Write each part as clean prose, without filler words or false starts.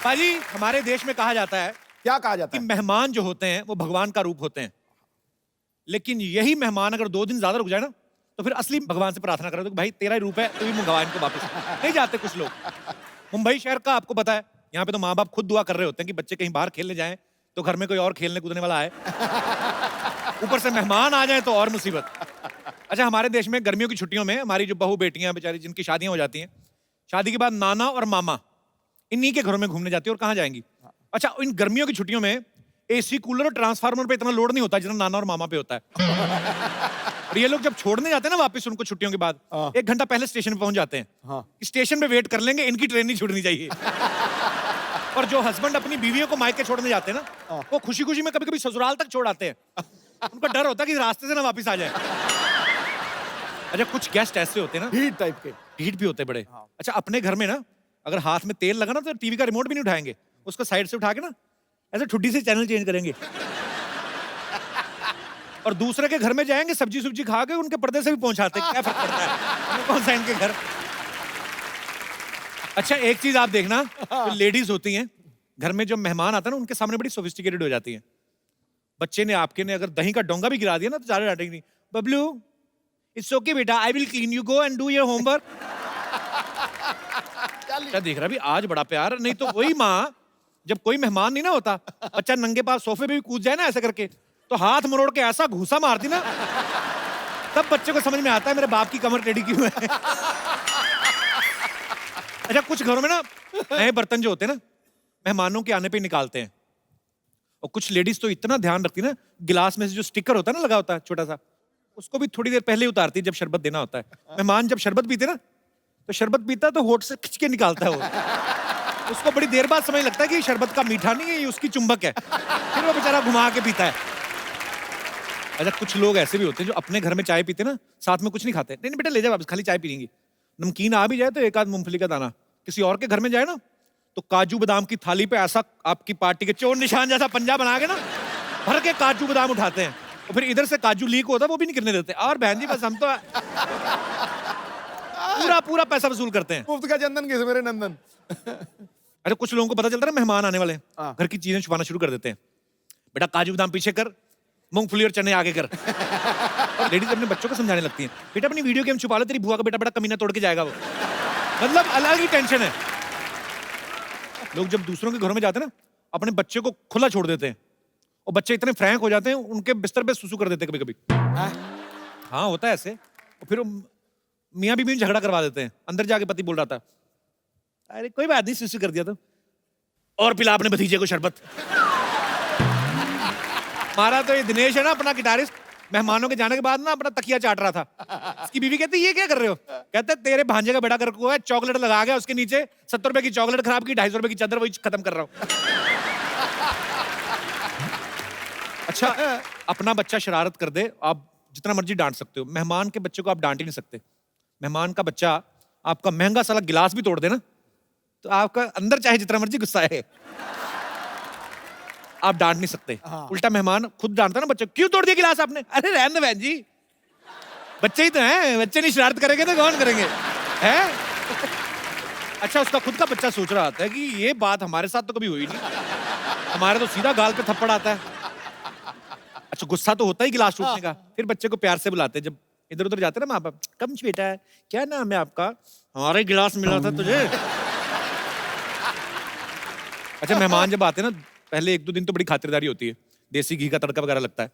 पाजी, हमारे देश में कहा जाता है, क्या कहा जाता कि है? मेहमान जो होते हैं वो भगवान का रूप होते हैं, लेकिन यही मेहमान अगर 2 दिन ज्यादा रुक जाए ना, तो फिर असली भगवान से प्रार्थना करो कि भाई तेरा ही रूप है, तू ही मंगवा इनको वापस। नहीं जाते कुछ लोग। मुंबई शहर का आपको पता है, यहाँ पे तो माँ बाप खुद दुआ कर रहे होते हैं कि बच्चे कहीं बाहर खेलने जाएं तो घर में कोई और खेलने कूदने वाला आए, ऊपर से मेहमान आ जाए तो और मुसीबत। अच्छा, हमारे देश में गर्मियों की छुट्टियों में हमारी जो बहू बेटियां बेचारी जिनकी शादियां हो जाती हैं, शादी के बाद नाना और मामा इन्हीं के घरों में घूमने जाती है। और कहाँ जाएंगी? अच्छा, इन गर्मियों की छुट्टियों में एसी कूलर और ट्रांसफार्मर पे इतना लोड नहीं होता जितना नाना और मामा पे होता है। और ये लोग जब छोड़ने जाते हैं ना वापस उनको छुट्टियों के बाद, 1 घंटा पहले स्टेशन पे पहुंच जाते हैं। स्टेशन पे वेट कर लेंगे, इनकी ट्रेन नहीं छूटनी चाहिए। और जो हस्बैंड अपनी बीवियों को मायके छोड़ने जाते हैं ना, वो खुशी खुशी में कभी कभी ससुराल तक छोड़ आते हैं। उनका डर होता है कि रास्ते से ना वापस आ जाए। अच्छा, कुछ गेस्ट ऐसे होते हैं ना, हीट टाइप के। हीट भी होते हैं बड़े। अच्छा, अपने घर में ना अगर हाथ में तेल लगा ना तो टीवी का रिमोट भी नहीं उठाएंगे, उसको साइड से उठा के ना ऐसे ठुड्डी से चैनल चेंज करेंगे। और दूसरे के घर में जाएंगे, सब्जी सुब्जी खा के उनके पर्दे से भी पहुंचाते हैं। क्या फर्क पड़ता है, हमें कौन सा इनके घर। अच्छा, एक चीज आप देखना, जो लेडीज होती हैं घर में, जो मेहमान आता है ना, उनके सामने बड़ी सोफिस्टिकेटेड हो जाती हैं। बच्चे ने आपके ने अगर दही का डोंगा भी गिरा दिया ना तो ज्यादा डांटेंगे नहीं। बबलू, इट्स ओके बेटा, I will clean, you go and do your homework. क्या देख रहा भी, आज बड़ा प्यार। नहीं तो वही माँ, जब कोई मेहमान नहीं ना होता, बच्चा नंगे पास सोफे पे भी कूद जाए ना ऐसे करके, तो हाथ मरोड़ के ऐसा घूसा मारती ना, तब बच्चे को समझ में आता है मेरे बाप की कमर टेढ़ी क्यों है। अच्छा, कुछ घरों में ना नए बर्तन जो होते हैं ना, मेहमानों के आने पे निकालते हैं। और कुछ लेडीज तो इतना ध्यान रखती है ना, गिलास में से जो स्टिकर होता है ना लगा होता है छोटा सा, उसको भी थोड़ी देर पहले ही उतारती है जब शरबत देना होता है। मेहमान जब शरबत पीते ना, तो शरबत पीता है तो होठ से खिंच के निकालता है वो। उसको बड़ी देर बाद समझ लगता है कि ये शरबत का मीठा नहीं है, ये उसकी चुंबक है। फिर वो बेचारा घुमा के पीता है। अच्छा, कुछ लोग ऐसे भी होते हैं जो अपने घर में चाय पीते ना, साथ में कुछ नहीं खाते। नहीं नहीं बेटा, ले जाओ वापस, खाली चाय पी लेंगे। नमकीन आ भी जाए तो एक आध मूंगफली का दाना। किसी और के घर में जाए ना, तो काजू बादाम की थाली पे ऐसा आपकी पार्टी के चोर निशान जैसा पंजा बना के ना, भर के काजू बादाम उठाते हैं। और फिर इधर से काजू लीक होता है, वो भी नहीं गिरने देते। और बहन जी, बस हम तो पूरा पूरा पैसा वसूल करते हैं। मुफ्त का चंदन किस मेरे नंदन। अरे, कुछ लोगों को पता चलता है ना मेहमान आने वाले हैं, घर की चीजें छुपाना शुरू कर देते हैं। बेटा, काजू बादाम पीछे कर, मूंगफली और चने आगे कर। और लेडीज अपने बच्चों को समझाने लगती हैं, बेटा अपनी वीडियो गेम छुपा ले, तेरी बुआ का बेटा बड़ा कमीना तोड़ के जाएगा वो। मतलब अलग ही टेंशन है। लोग जब दूसरों के घरों में जाते हैं ना, अपने बच्चे को खुला छोड़ देते हैं, और बच्चे इतने फ्रैंक हो जाते हैं, उनके बिस्तर पे सुसु कर देते हैं कभी कभी। हाँ, होता है ऐसे। और फिर मियाँ बीवी में झगड़ा करवा देते हैं। अंदर जाके पति बोल रहा था, अरे कोई बात नहीं, सुसु कर दिया तो, और पिला अपने भतीजे को शरबत। हमारा तो ये दिनेश है ना, अपना गिटारिस्ट, मेहमानों के जाने के बाद ना अपना तकिया चाट रहा था। उसकी बीवी कहती, ये क्या कर रहे हो? कहते, तेरे भांजे का बेटा कर को है, चॉकलेट लगा गया उसके नीचे, 70 रुपए की चॉकलेट खराब की, 250 रुपए की चादर, वही खत्म कर रहा हूं। अच्छा, अपना बच्चा शरारत कर दे, आप जितना मर्जी डांट सकते हो, मेहमान के बच्चे को आप डांट ही नहीं सकते। मेहमान का बच्चा आपका महंगा साला गिलास भी तोड़ दे ना, तो आपका अंदर चाहे जितना मर्जी गुस्सा है, आप डांट नहीं सकते। उल्टा मेहमान खुद डांटता ना बच्चे, क्यों तोड़ दिया गिलास आपने? अरे रहने दो बहन जी, बच्चे ही तो हैं, बच्चे नहीं शरारत करेंगे तो कौन करेंगे, हैं? अच्छा, उसका खुद का बच्चा सोच रहा होता है कि ये बात हमारे साथ तो कभी हुई नहीं, हमारे तो सीधा गाल पे थप्पड़ आता है। अच्छा, गुस्सा तो होता ही गिलास टूटने का। फिर बच्चे को प्यार से बुलाते हैं, जब इधर उधर जाते हैं ना माँ बाप, कम बेटा, क्या नाम है आपका? हमारा गिलास मिला था तुझे। अच्छा, मेहमान जब आते हैं ना, पहले 1-2 दिन तो बड़ी खातिरदारी होती है, देसी घी का तड़का वगैरह लगता है।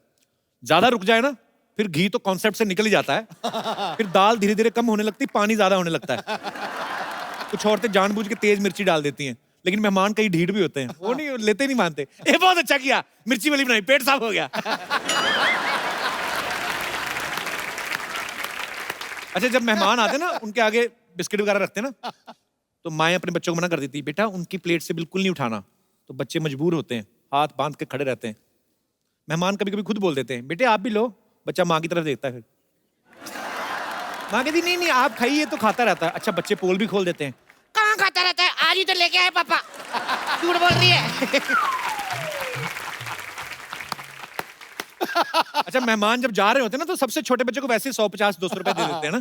ज्यादा रुक जाए ना, फिर घी तो कॉन्सेप्ट से निकल ही जाता है। फिर दाल धीरे धीरे कम होने लगती, पानी ज्यादा होने लगता है। कुछ औरतें जानबूझ के तेज मिर्ची डाल देती हैं, लेकिन मेहमान कई ढीठ भी होते हैं, वो नहीं लेते, नहीं मानते। ये बहुत अच्छा किया, मिर्ची वाली बनाई, पेट साफ हो गया। अच्छा, जब मेहमान आते हैं ना, उनके आगे बिस्किट वगैरह रखते हैं ना, तो माएं अपने बच्चों को मना कर देती, बेटा उनकी प्लेट से बिल्कुल नहीं उठाना। तो बच्चे मजबूर होते हैं, हाथ बांध के खड़े रहते हैं। मेहमान कभी कभी खुद बोल देते हैं, बेटे आप भी लो। बच्चा माँ की तरफ देखता है, फिर माँ कहती, नहीं नहीं आप खाइए, तो खाता रहता है। अच्छा, बच्चे पोल भी खोल देते हैं, कहाँ खाता रहता है, आज ही तो लेके आए पापा, झूठ बोल रही है। अच्छा, मेहमान जब जा रहे होते हैं ना, तो सबसे छोटे बच्चे को वैसे 150-200 रुपए दे देते हैं ना,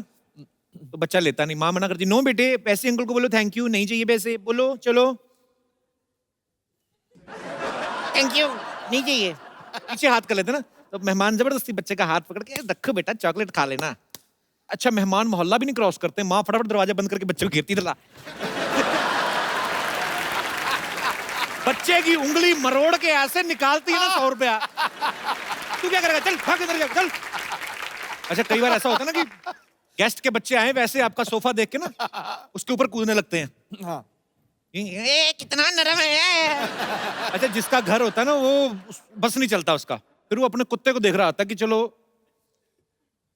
तो बच्चा लेता नहीं, माँ मना करती, नो बेटे पैसे अंकल को बोलो थैंक यू, नहीं चाहिए पैसे, बोलो चलो। थैंक यू, नहीं चाहिए। पीछे हाथ कर लेते ना, तो मेहमान जबरदस्ती बच्चे का हाथ पकड़ के रखो बेटा चॉकलेट खा लेना। अच्छा मेहमान मोहल्ला भी नहीं क्रॉस करते, माँ फटाफट दरवाजा बंद करके बच्चे को घेरती डला। बच्चे की उंगली मरोड़ के ऐसे निकालती है ना 100 रुपया। तू क्या करेगा, चल भाग इधर चल। अच्छा कई बार ऐसा होता है ना कि गेस्ट के बच्चे आए वैसे आपका सोफा देख के ना उसके ऊपर कूदने लगते हैं। हाँ। कितना नरम है। अच्छा जिसका घर होता है ना वो बस नहीं चलता उसका, फिर वो अपने कुत्ते को देख रहा होता है कि चलो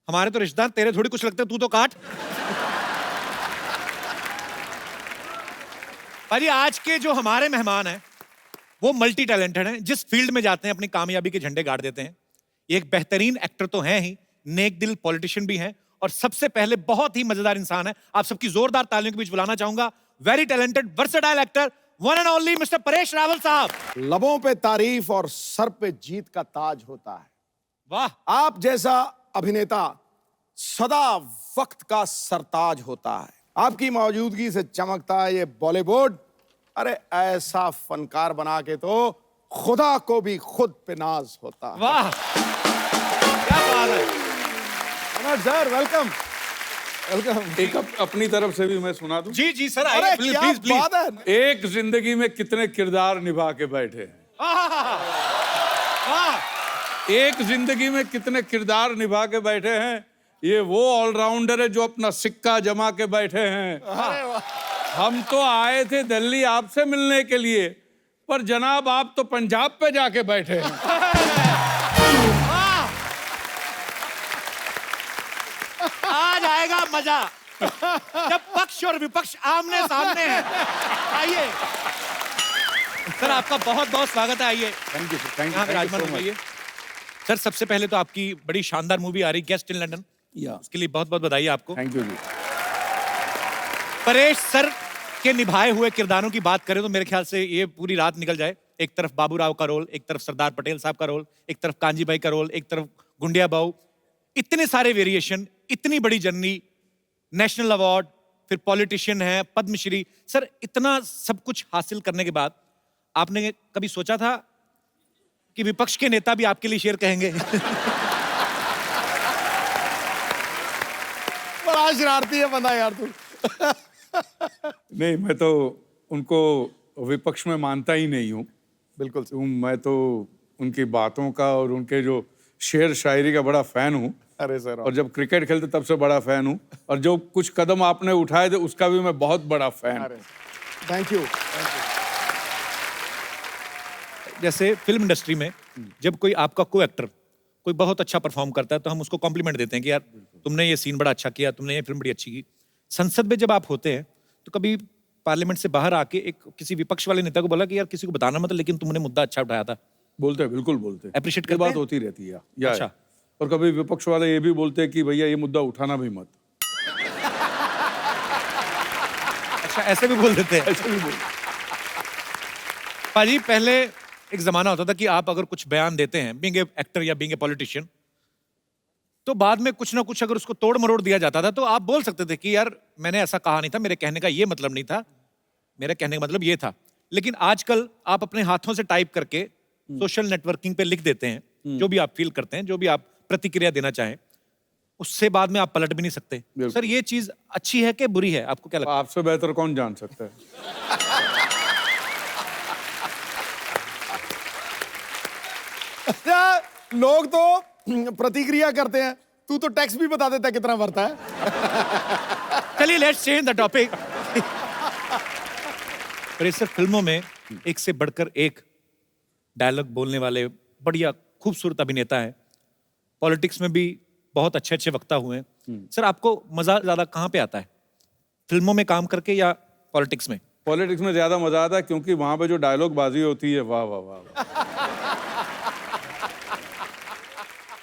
हमारे तो रिश्तेदार, तेरे थोड़ी कुछ लगते, तू तो काट। भाई आज के जो हमारे मेहमान हैं वो मल्टी टैलेंटेड हैं, जिस फील्ड में जाते हैं अपनी कामयाबी के झंडे गाड़ देते हैं। ये एक बेहतरीन एक्टर तो हैं ही, नेक दिल पॉलिटिशियन भी हैं, और सबसे पहले बहुत ही मजेदार इंसान है। आप सबकी जोरदार तालियों के बीच बुलाना चाहूंगा very talented versatile actor one and only mister Paresh Rawal साहब। लबों पे तारीफ और सर पे जीत का ताज होता है। वाह। आप जैसा अभिनेता सदा वक्त का सरताज होता है। आपकी मौजूदगी से चमकता है ये बॉलीवुड। अरे ऐसा फनकार बना के तो खुदा को भी खुद पे नाज होता है। वाह क्या बात है। Manoj sir welcome welcome. एक अपनी तरफ से भी मैं सुना दूं। जी जी सर, अरे आइए प्लीज क्या प्लीज प्लीज। बात है। एक जिंदगी में कितने किरदार निभा के बैठे हैं। वाह। एक जिंदगी में कितने किरदार निभा के बैठे हैं। ये वो ऑलराउंडर है जो अपना सिक्का जमा के बैठे हैं। हम तो आए थे दिल्ली आपसे मिलने के लिए, पर जनाब आप तो पंजाब पे जाके बैठे हैं। आज आएगा मजा जब पक्ष और विपक्ष आमने सामने हैं। आइए सर, आपका बहुत बहुत स्वागत है। आइए थैंक यू सर, यहाँ विराजमान हो जाइए। सर सबसे पहले तो आपकी बड़ी शानदार मूवी आ रही गेस्ट इन लंदन, उसके लिए बहुत बहुत बधाई आपको। Thank you ji. Paresh sir के निभाए हुए किरदारों की बात करें तो मेरे ख्याल से ये पूरी रात निकल जाए। एक तरफ बाबूराव का रोल, एक तरफ सरदार पटेल साहब का रोल, एक तरफ कांजी भाई का रोल, एक तरफ गुंडिया बाऊ। इतने सारे वेरिएशन, इतनी बड़ी जर्नी, नेशनल अवार्ड, फिर पॉलिटिशियन है, पद्मश्री। सर इतना सब कुछ हासिल करने के बाद आपने कभी सोचा था कि विपक्ष के नेता भी आपके लिए शेर कहेंगे? बड़ा शरारती है बंदा यार तू। नहीं, मैं तो उनको विपक्ष में मानता ही नहीं हूँ। बिल्कुल मैं तो उनकी बातों का और उनके जो शेर शायरी का बड़ा फैन हूँ। अरे सर, और जब क्रिकेट खेलते तब से बड़ा फैन हूँ, और जो कुछ कदम आपने उठाए थे उसका भी मैं बहुत बड़ा फैन हूँ। Thank you. जैसे फिल्म इंडस्ट्री में जब कोई आपका को एक्टर कोई बहुत अच्छा परफॉर्म करता है तो हम उसको कॉम्प्लीमेंट देते हैं कि यार तुमने ये सीन बड़ा अच्छा किया, तुमने ये फिल्म बड़ी अच्छी की। संसद में जब आप होते हैं तो कभी पार्लियामेंट से बाहर आके एक किसी विपक्ष वाले नेता को बोला कि यार किसी को बताना मत, लेकिन तुमने मुद्दा अच्छा उठाया था? बोलते हैं, बिल्कुल बोलते हैं। Appreciate ये करते बात हैं? होती रहती है या अच्छा। और कभी विपक्ष वाले ये भी बोलते हैं कि भैया ये मुद्दा उठाना भी मत। अच्छा ऐसे भी बोल देते हैं? ऐसे भी बोलते। पाजी पहले एक जमाना होता था कि आप अगर कुछ बयान देते हैं बीइंग ए एक्टर या बीइंग ए पॉलिटिशियन, तो बाद में कुछ ना कुछ अगर उसको तोड़ मरोड़ दिया जाता था तो आप बोल सकते थे कि यार मैंने ऐसा कहा नहीं था, मेरे कहने का ये मतलब नहीं था, मेरे कहने का मतलब ये था। लेकिन आजकल आप अपने हाथों से टाइप करके सोशल नेटवर्किंग पे लिख देते हैं जो भी आप फील करते हैं, जो भी आप प्रतिक्रिया देना चाहें, उससे बाद में आप पलट भी नहीं सकते। सर ये चीज अच्छी है कि बुरी है, आपको क्या लगता है? आपसे बेहतर कौन जान सकता है। अच्छा, लोग तो प्रतिक्रिया करते हैं, तू तो टैक्स भी बता देता है कितना भरता है। चलिए लेट्स चेंज द टॉपिक। पर सर फिल्मों में एक से बढ़कर एक डायलॉग बोलने वाले बढ़िया खूबसूरत अभिनेता है, पॉलिटिक्स में भी बहुत अच्छे अच्छे वक्ता हुए हैं। सर आपको मजा ज्यादा कहाँ पे आता है, फिल्मों में काम करके या पॉलिटिक्स में? पॉलिटिक्स में ज्यादा मजा आता है क्योंकि वहां पे जो डायलॉग बाजी होती है, वाह वाह वाह वाह।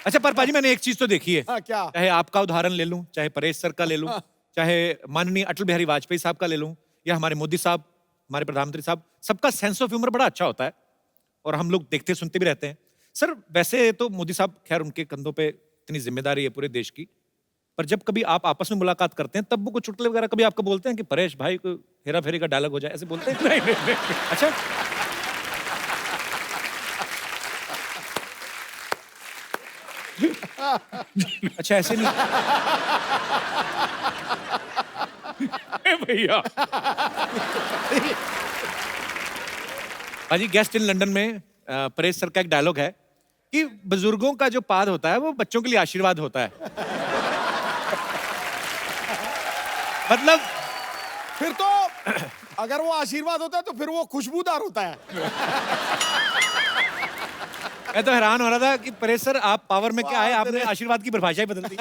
अच्छा पर पाजी मैंने एक चीज तो देखी है, हाँ, क्या? चाहे आपका उदाहरण ले लूं, चाहे परेश सर का ले लूं, चाहे माननीय अटल बिहारी वाजपेयी साहब का ले लूं, या हमारे मोदी साहब, हमारे प्रधानमंत्री साहब, सबका सेंस ऑफ ह्यूमर बड़ा अच्छा होता है और हम लोग देखते सुनते भी रहते हैं। सर वैसे तो मोदी साहब, खैर उनके कंधों पे इतनी जिम्मेदारी है पूरे देश की, पर जब कभी आप आपस में मुलाकात करते हैं तब वो कुछ चुटकुले वगैरह कभी आपको बोलते हैं कि परेश भाई को हेरा फेरी का डायलॉग हो जाए, ऐसे बोलते हैं? नहीं, नहीं, नहीं। अच्छा अच्छा ऐसे नहीं, भैया हाजी गेस्ट इन लंदन में परेश सर का एक डायलॉग है कि बुजुर्गों का जो पाद होता है वो बच्चों के लिए आशीर्वाद होता है। मतलब फिर तो अगर वो आशीर्वाद होता है तो फिर वो खुशबूदार होता है। मैं तो हैरान हो रहा था कि परेश सर आप पावर में क्या है, आपने आशीर्वाद की परिभाषा ही बदल दी।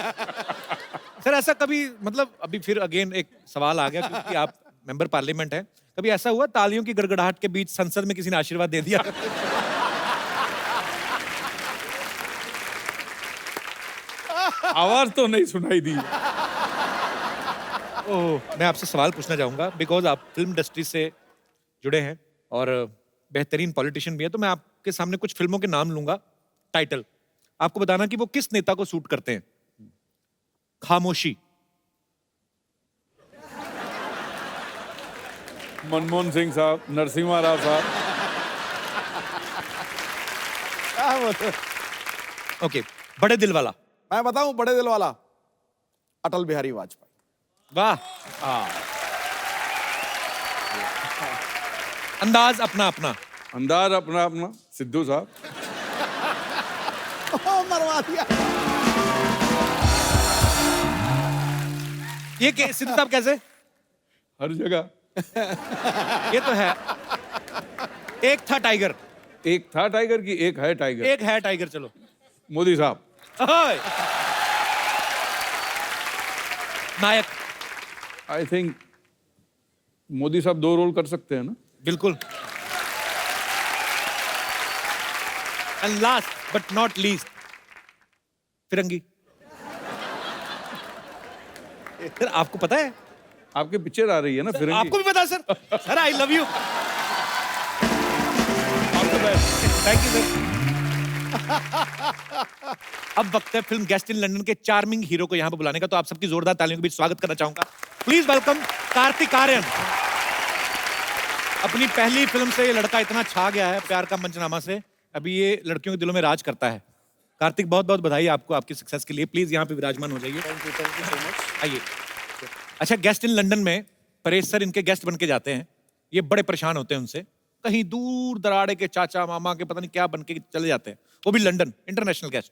सर ऐसा कभी, मतलब अभी फिर अगेन एक सवाल आ गया क्योंकि आप मेंबर पार्लियामेंट हैं, कभी ऐसा हुआ तालियों की गड़गड़ाहट के बीच संसद में किसी ने आशीर्वाद दे दिया? आवाज तो नहीं सुनाई दी। ओह, मैं आपसे सवाल पूछना चाहूंगा बिकॉज आप फिल्म इंडस्ट्री से जुड़े हैं और बेहतरीन पॉलिटिशियन भी है, तो मैं आपके सामने कुछ फिल्मों के नाम लूंगा, टाइटल आपको बताना कि वो किस नेता को सूट करते हैं। खामोशी, मनमोहन सिंह साहब, नरसिम्हा राव साहब। क्या बोलते? ओके, बड़े दिल वाला, मैं बताऊं बड़े दिल वाला, अटल बिहारी वाजपेयी। वाह। अंदाज अपना अपना, अंदाज अपना अपना, सिद्धू साहब। मरवा दिया। ये सिद्धू साहब कैसे? हर जगह। ये तो है। एक था टाइगर, एक था टाइगर की एक है टाइगर। एक है टाइगर, चलो। मोदी साहब। ओए। नायक, आई थिंक मोदी साहब 2 रोल कर सकते हैं ना। बिल्कुल। And last but not least, Firangi. Sir आपको पता है? आपके पिक्चर आ रही है ना फिरंगी। आपको भी पता है sir? Sir I love you. Thank you sir. अब वक्त है फिल्म गेस्ट इन लंदन के चार्मिंग हीरो को यहाँ पे बुलाने का, तो आप सबकी जोरदार तालियों के बीच स्वागत करना चाहूंगा। Please welcome Kartik Aaryan. अपनी पहली फिल्म से ये लड़का इतना छा गया है प्यार का मंचनामा से, अभी ये लड़कियों के दिलों में राज करता है। कार्तिक बहुत बहुत बधाई आपको आपकी सक्सेस के लिए। प्लीज यहाँ पे विराजमान हो जाइए। Thank you so much. आइए। अच्छा, गेस्ट इन लंदन में परेश सर इनके गेस्ट बन के जाते हैं, ये बड़े परेशान होते हैं उनसे, कहीं दूर दराड़े के चाचा मामा के पता नहीं क्या बन के चले जाते हैं, वो भी लंदन, इंटरनेशनल गेस्ट।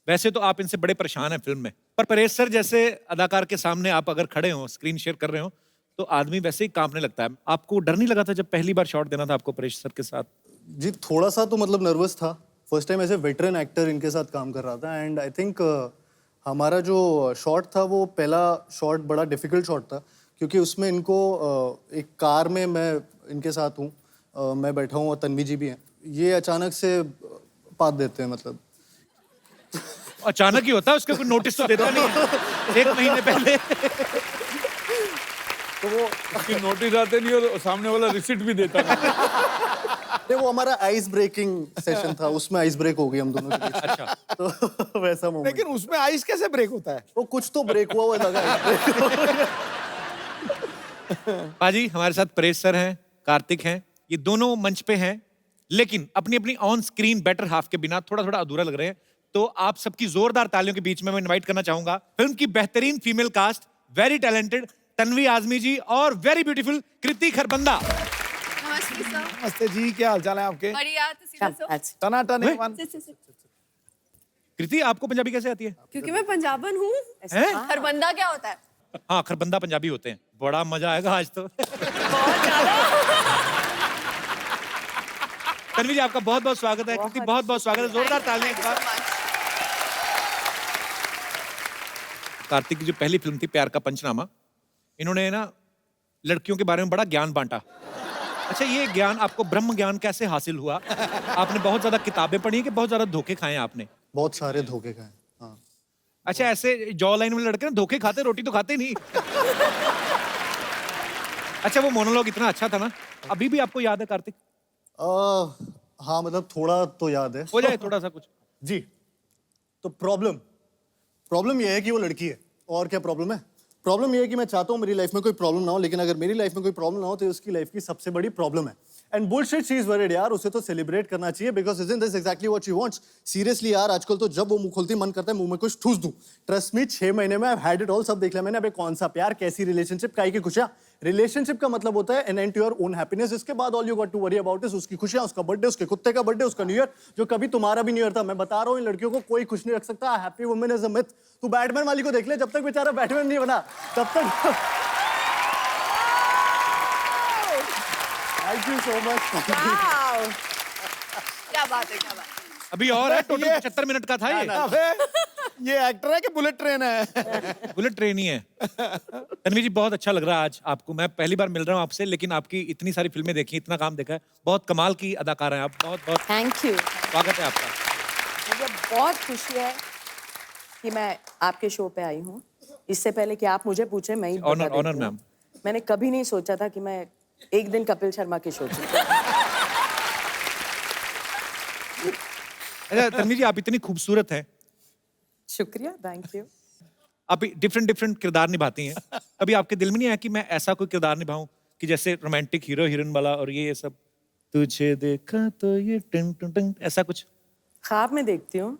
वैसे तो आप इनसे बड़े परेशान हैं फिल्म में, पर परेश सर जैसे अदाकार के सामने आप अगर खड़े हो, स्क्रीन शेयर कर रहे हो, तो आदमी वैसे ही कांपने लगता है। आपको डर नहीं लगा था जब पहली बार शॉट देना था आपको परेश सर के साथ? जी थोड़ा सा तो मतलब नर्वस था। फर्स्ट टाइम ऐसे वेटरन एक्टर इनके साथ काम कर रहा था एंड आई थिंक हमारा जो शॉट था वो पहला शॉट बड़ा डिफिकल्ट शॉट था क्योंकि उसमें इनको एक कार में मैं इनके साथ हूँ, मैं बैठा हूँ और तन्वी जी भी हैं। ये अचानक से पात देते हैं, मतलब अचानक ही होता है, उसका कोई नोटिस तो देता नहीं है 1 महीने पहले। तो वो उसकी नोटिस आते नहीं और सामने वाला रिसिप्ट भी देता नहीं। नहीं, वो हमारा आइस ब्रेकिंग सेशन था, उसमें आइस ब्रेक हो गई हम दोनों के बीच। अच्छा, तो वैसा मोमेंट। लेकिन उसमें आइस कैसे ब्रेक होता है? वो कुछ तो ब्रेक हुआ हुआ लगा है। पाजी हमारे साथ परेश सर हैं, कार्तिक हैं, ये दोनों मंच पे हैं, लेकिन अपनी अपनी ऑन स्क्रीन बेटर हाफ के बिना थोड़ा थोड़ा अधूरा लग रहे हैं। तो आप सबकी जोरदार तालियों के बीच में मैं इनवाइट करना चाहूंगा फिल्म की बेहतरीन female cast, very talented Tanvi Azmi ji और वेरी ब्यूटीफुल कृति खरबंदा। नमस्ते सर। नमस्ते जी, क्या हालचाल है आपके? बढ़िया, तो सीधा सो। टनाटन हैं? वन। कृति आपको पंजाबी कैसे आती है? क्योंकि मैं पंजाबन हूँ। हैं? खरबंदा क्या होता है? हाँ, खरबंदा पंजाबी होते हैं। बड़ा मजा आएगा आज तो। बहुत ज्यादा। तन्वी जी आपका बहुत बहुत स्वागत है, कृति बहुत बहुत स्वागत है, जोरदार तालियां एक बार। कार्तिक की जो पहली फिल्म थी प्यार का पंचनामा, इन्होंने ना लड़कियों के बारे में बड़ा ज्ञान बांटा। अच्छा, ये ज्ञान आपको ब्रह्म ज्ञान कैसे हासिल हुआ? आपने बहुत ज्यादा किताबें पढ़ी कि बहुत ज्यादा धोखे खाए आपने? बहुत सारे धोखे खाए। हाँ। अच्छा, ऐसे जॉ लाइन में लड़के ना धोखे खाते, रोटी तो खाते नहीं। अच्छा, वो मोनोलॉग इतना अच्छा था ना, अभी भी आपको याद है कार्तिक? हाँ मतलब थोड़ा तो याद है। हो जाए थोड़ा सा कुछ। जी, तो प्रॉब्लम ये है कि वो लड़की है। और क्या प्रॉब्लम है? प्रॉब्लम ये है कि मैं चाहता हूँ मेरी लाइफ में कोई प्रॉब्लम ना हो, लेकिन अगर मेरी लाइफ में कोई प्रॉब्लम ना हो तो उसकी लाइफ की सबसे बड़ी प्रॉब्लम है। And bullshit she is worried यार, उसे तो सेलिब्रेट करना चाहिए because isn't this exactly what she wants. Seriously यार, आजकल तो जब वो मुंह खोलती मन करता है मुंह में कुछ ठूस दूं. ट्रस्ट मी, 6 महीने में आई हैड इट ऑल, सब देख लिया मैंने. अबे कौन सा प्यार, कैसी रिलेशनशिप, काई की खुशियां. रिलेशनशिप का मतलब होता है an end to your own happiness. इसके बाद all you got to worry about is उसकी खुशियां, उसका बर्थडे, उसके कुत्ते का बर्थडे, उसका न्यू ईयर, जो कभी तुम्हारा भी न्यू ईयर था. मैं बता रहा हूँ इन लड़कियों को कोई खुश नहीं रख सकता. Happy women is a myth. तू बैटमैन वाली को देख ले, जब तक बेचारा बैटमैन नहीं बना तब तक. Thank you so much. Wow. क्या बात है, क्या बात है. अभी और है, टोटल 75 मिनट का था ये. अबे ये एक्टर है कि बुलेट ट्रेन है? बुलेट ट्रेन ही है. तन्वी जी, बहुत अच्छा लग रहा है आज आपको. मैं पहली बार मिल रहा हूँ आपसे, लेकिन आपकी इतनी सारी फिल्में देखी, इतना काम देखा है. बहुत कमाल की अदाकार हैं आप. बहुत बहुत थैंक यू. स्वागत है आपका. मुझे बहुत खुशी है कि मैं आपके शो पे आई हूँ. इससे पहले कि आप मुझे पूछे, मैं ही बता ऑनर देती ऑनर हूँ. मैम. मैंने कभी नहीं सोचा था कि मैं एक दिन कपिल शर्मा के शो पे. अच्छा तन्वी जी, आप इतनी खूबसूरत हैं, शुक्रिया, थैंक यू. आप डिफरेंट डिफरेंट किरदार निभाती हैं. कभी आपके दिल में नहीं आया कि मैं ऐसा कोई किरदार निभाऊं कि जैसे रोमांटिक हीरो हीरोइन वाला और ये सब, तुझे देखा तो ये टन टन टन, ऐसा कुछ? ख्वाब में देखती हूँ.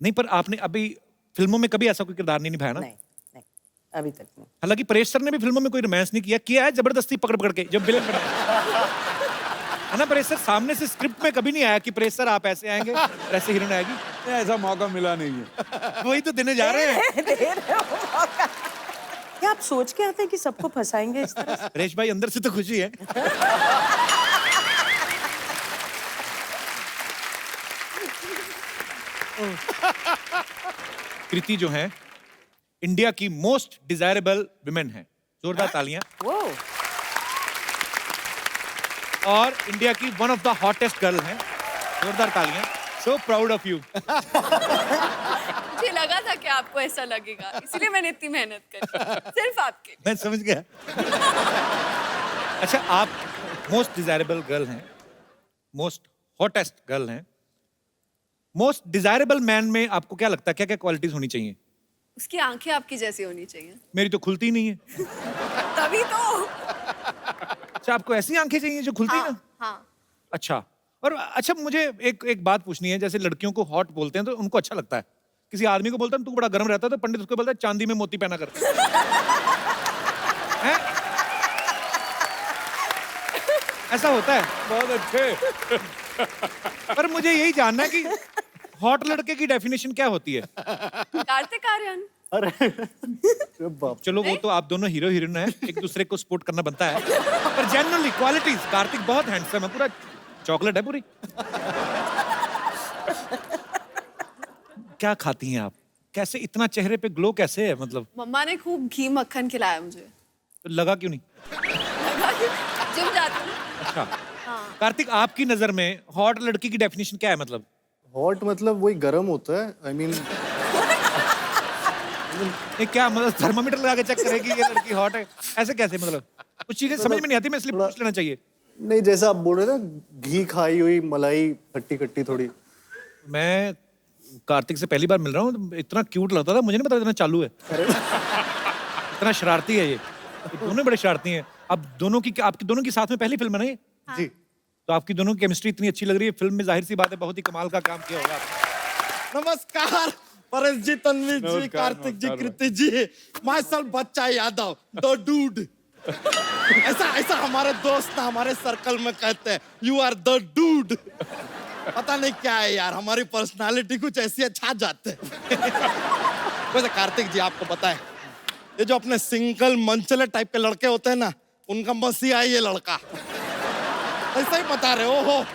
नहीं, पर आपने अभी फिल्मों में कभी ऐसा कोई किरदार नहीं निभाया ना? नहीं नहीं, अभी तक नहीं. हालांकि परेश सर ने भी फिल्मों में कोई रोमांस नहीं किया. किया है जबरदस्ती पकड़ पकड़ के, जब विलेन बना है ना. परेश सर सामने से स्क्रिप्ट में कभी नहीं आया कि परेश सर आप ऐसे आएंगे और ऐसे हीरोइन आएगी. ऐसा मौका मिला नहीं है. वही तो देने जा रहे हैं. दे रहे हो मौका. क्या आप सोच के आते हैं कि सबको फंसाएंगे इस तरह से? परेश भाई, अंदर से तो खुशी है. कृति जो है इंडिया की मोस्ट डिजायरेबल विमेन है. जोरदार तालियां. वो और इंडिया की one of the hottest girl है. जोरदार तालियां. So proud of you. मुझे लगा था कि आपको ऐसा लगेगा, इसलिए मैंने इतनी मेहनत करी सिर्फ आपके लिए. मैं समझ गया. अच्छा, आप मोस्ट डिजायरेबल गर्ल हैं, मोस्ट हॉटेस्ट गर्ल हैं. मोस्ट डिजायरेबल मैन में आपको क्या लगता है, क्या क्या क्वालिटीज होनी चाहिए? उसकी आंखें आपकी जैसी होनी चाहिए, मेरी तो खुलती नहीं है. तभी तो. अच्छा, आपको ऐसी आंखें चाहिए जो खुलती हाँ, ना? हाँ. अच्छा. और अच्छा, मुझे एक बात पूछनी है. जैसे लड़कियों को हॉट बोलते हैं तो उनको अच्छा लगता है. किसी आदमी को बोलता है तू बड़ा गर्म रहता है, तो पंडित उसको बोलता है चांदी में मोती पहना कर. हैं? ऐसा होता है. बहुत अच्छे. पर मुझे यही जानना है कि हॉट लड़के की डेफिनेशन क्या होती है? कार्तिक आर्यन. अरे अरे बाप. चलो, वो तो आप दोनों हीरो हीरोइन हैं, एक दूसरे को सपोर्ट करना बनता है. पर जनरली क्वालिटीज, कार्तिक बहुत हैंडसम है, पूरा चॉकलेट है पूरी. क्या खाती हैं आप? कैसे इतना चेहरे पे ग्लो कैसे है? मतलब मम्मा ने खूब घी मक्खन खिलाया मुझे. तो लगा क्यों नहीं? जिम जाती हूँ. अच्छा. कार्तिक, आपकी नजर में हॉट लड़की की डेफिनेशन क्या है? मतलब हॉट मतलब वही गरम होता है. आई मीन ये क्या मतलब, थर्मामीटर लगा के चेक करेगी ये लड़की हॉट है? ऐसे कैसे? मतलब कुछ चीजें समझ में नहीं आती, मैं इसलिए पूछ लेना चाहिए. नहीं, जैसा आप बोल रहे थे ना, घी खाई हुई मलाई, खट्टी खट्टी थोड़ी. मैं कार्तिक से पहली बार मिल रहा हूँ, इतना क्यूट लगता था, मुझे नहीं पता इतना चालू है. इतना शरारती है ये दोनों बड़े शरारती हैं. अब दोनों की, आपकी दोनों की साथ में पहली फिल्म है ना ये? जी. तो आपकी दोनों की केमिस्ट्री इतनी अच्छी लग रही है फिल्म में, जाहिर सी बात है बहुत ही कमाल का काम किया होगा आपने. नमस्कार परेश जी, तन्वी जी, नमस्कार, कार्तिक जी, नमस्कार कृति जी. माय सेल्फ बच्चा यादव, द डूड. ऐसा हमारे दोस्त ना हमारे सर्कल में कहते हैं, यू आर द डूड. पता नहीं क्या है यार, हमारी पर्सनालिटी कुछ ऐसी छा जाते हैं. वैसे कार्तिक जी, आपको पता है ये जो अपने सिंगल मंचले टाइप के लड़के होते हैं ना, उनका मसीहा है ये लड़का. ऐसा ही बता रहे हो.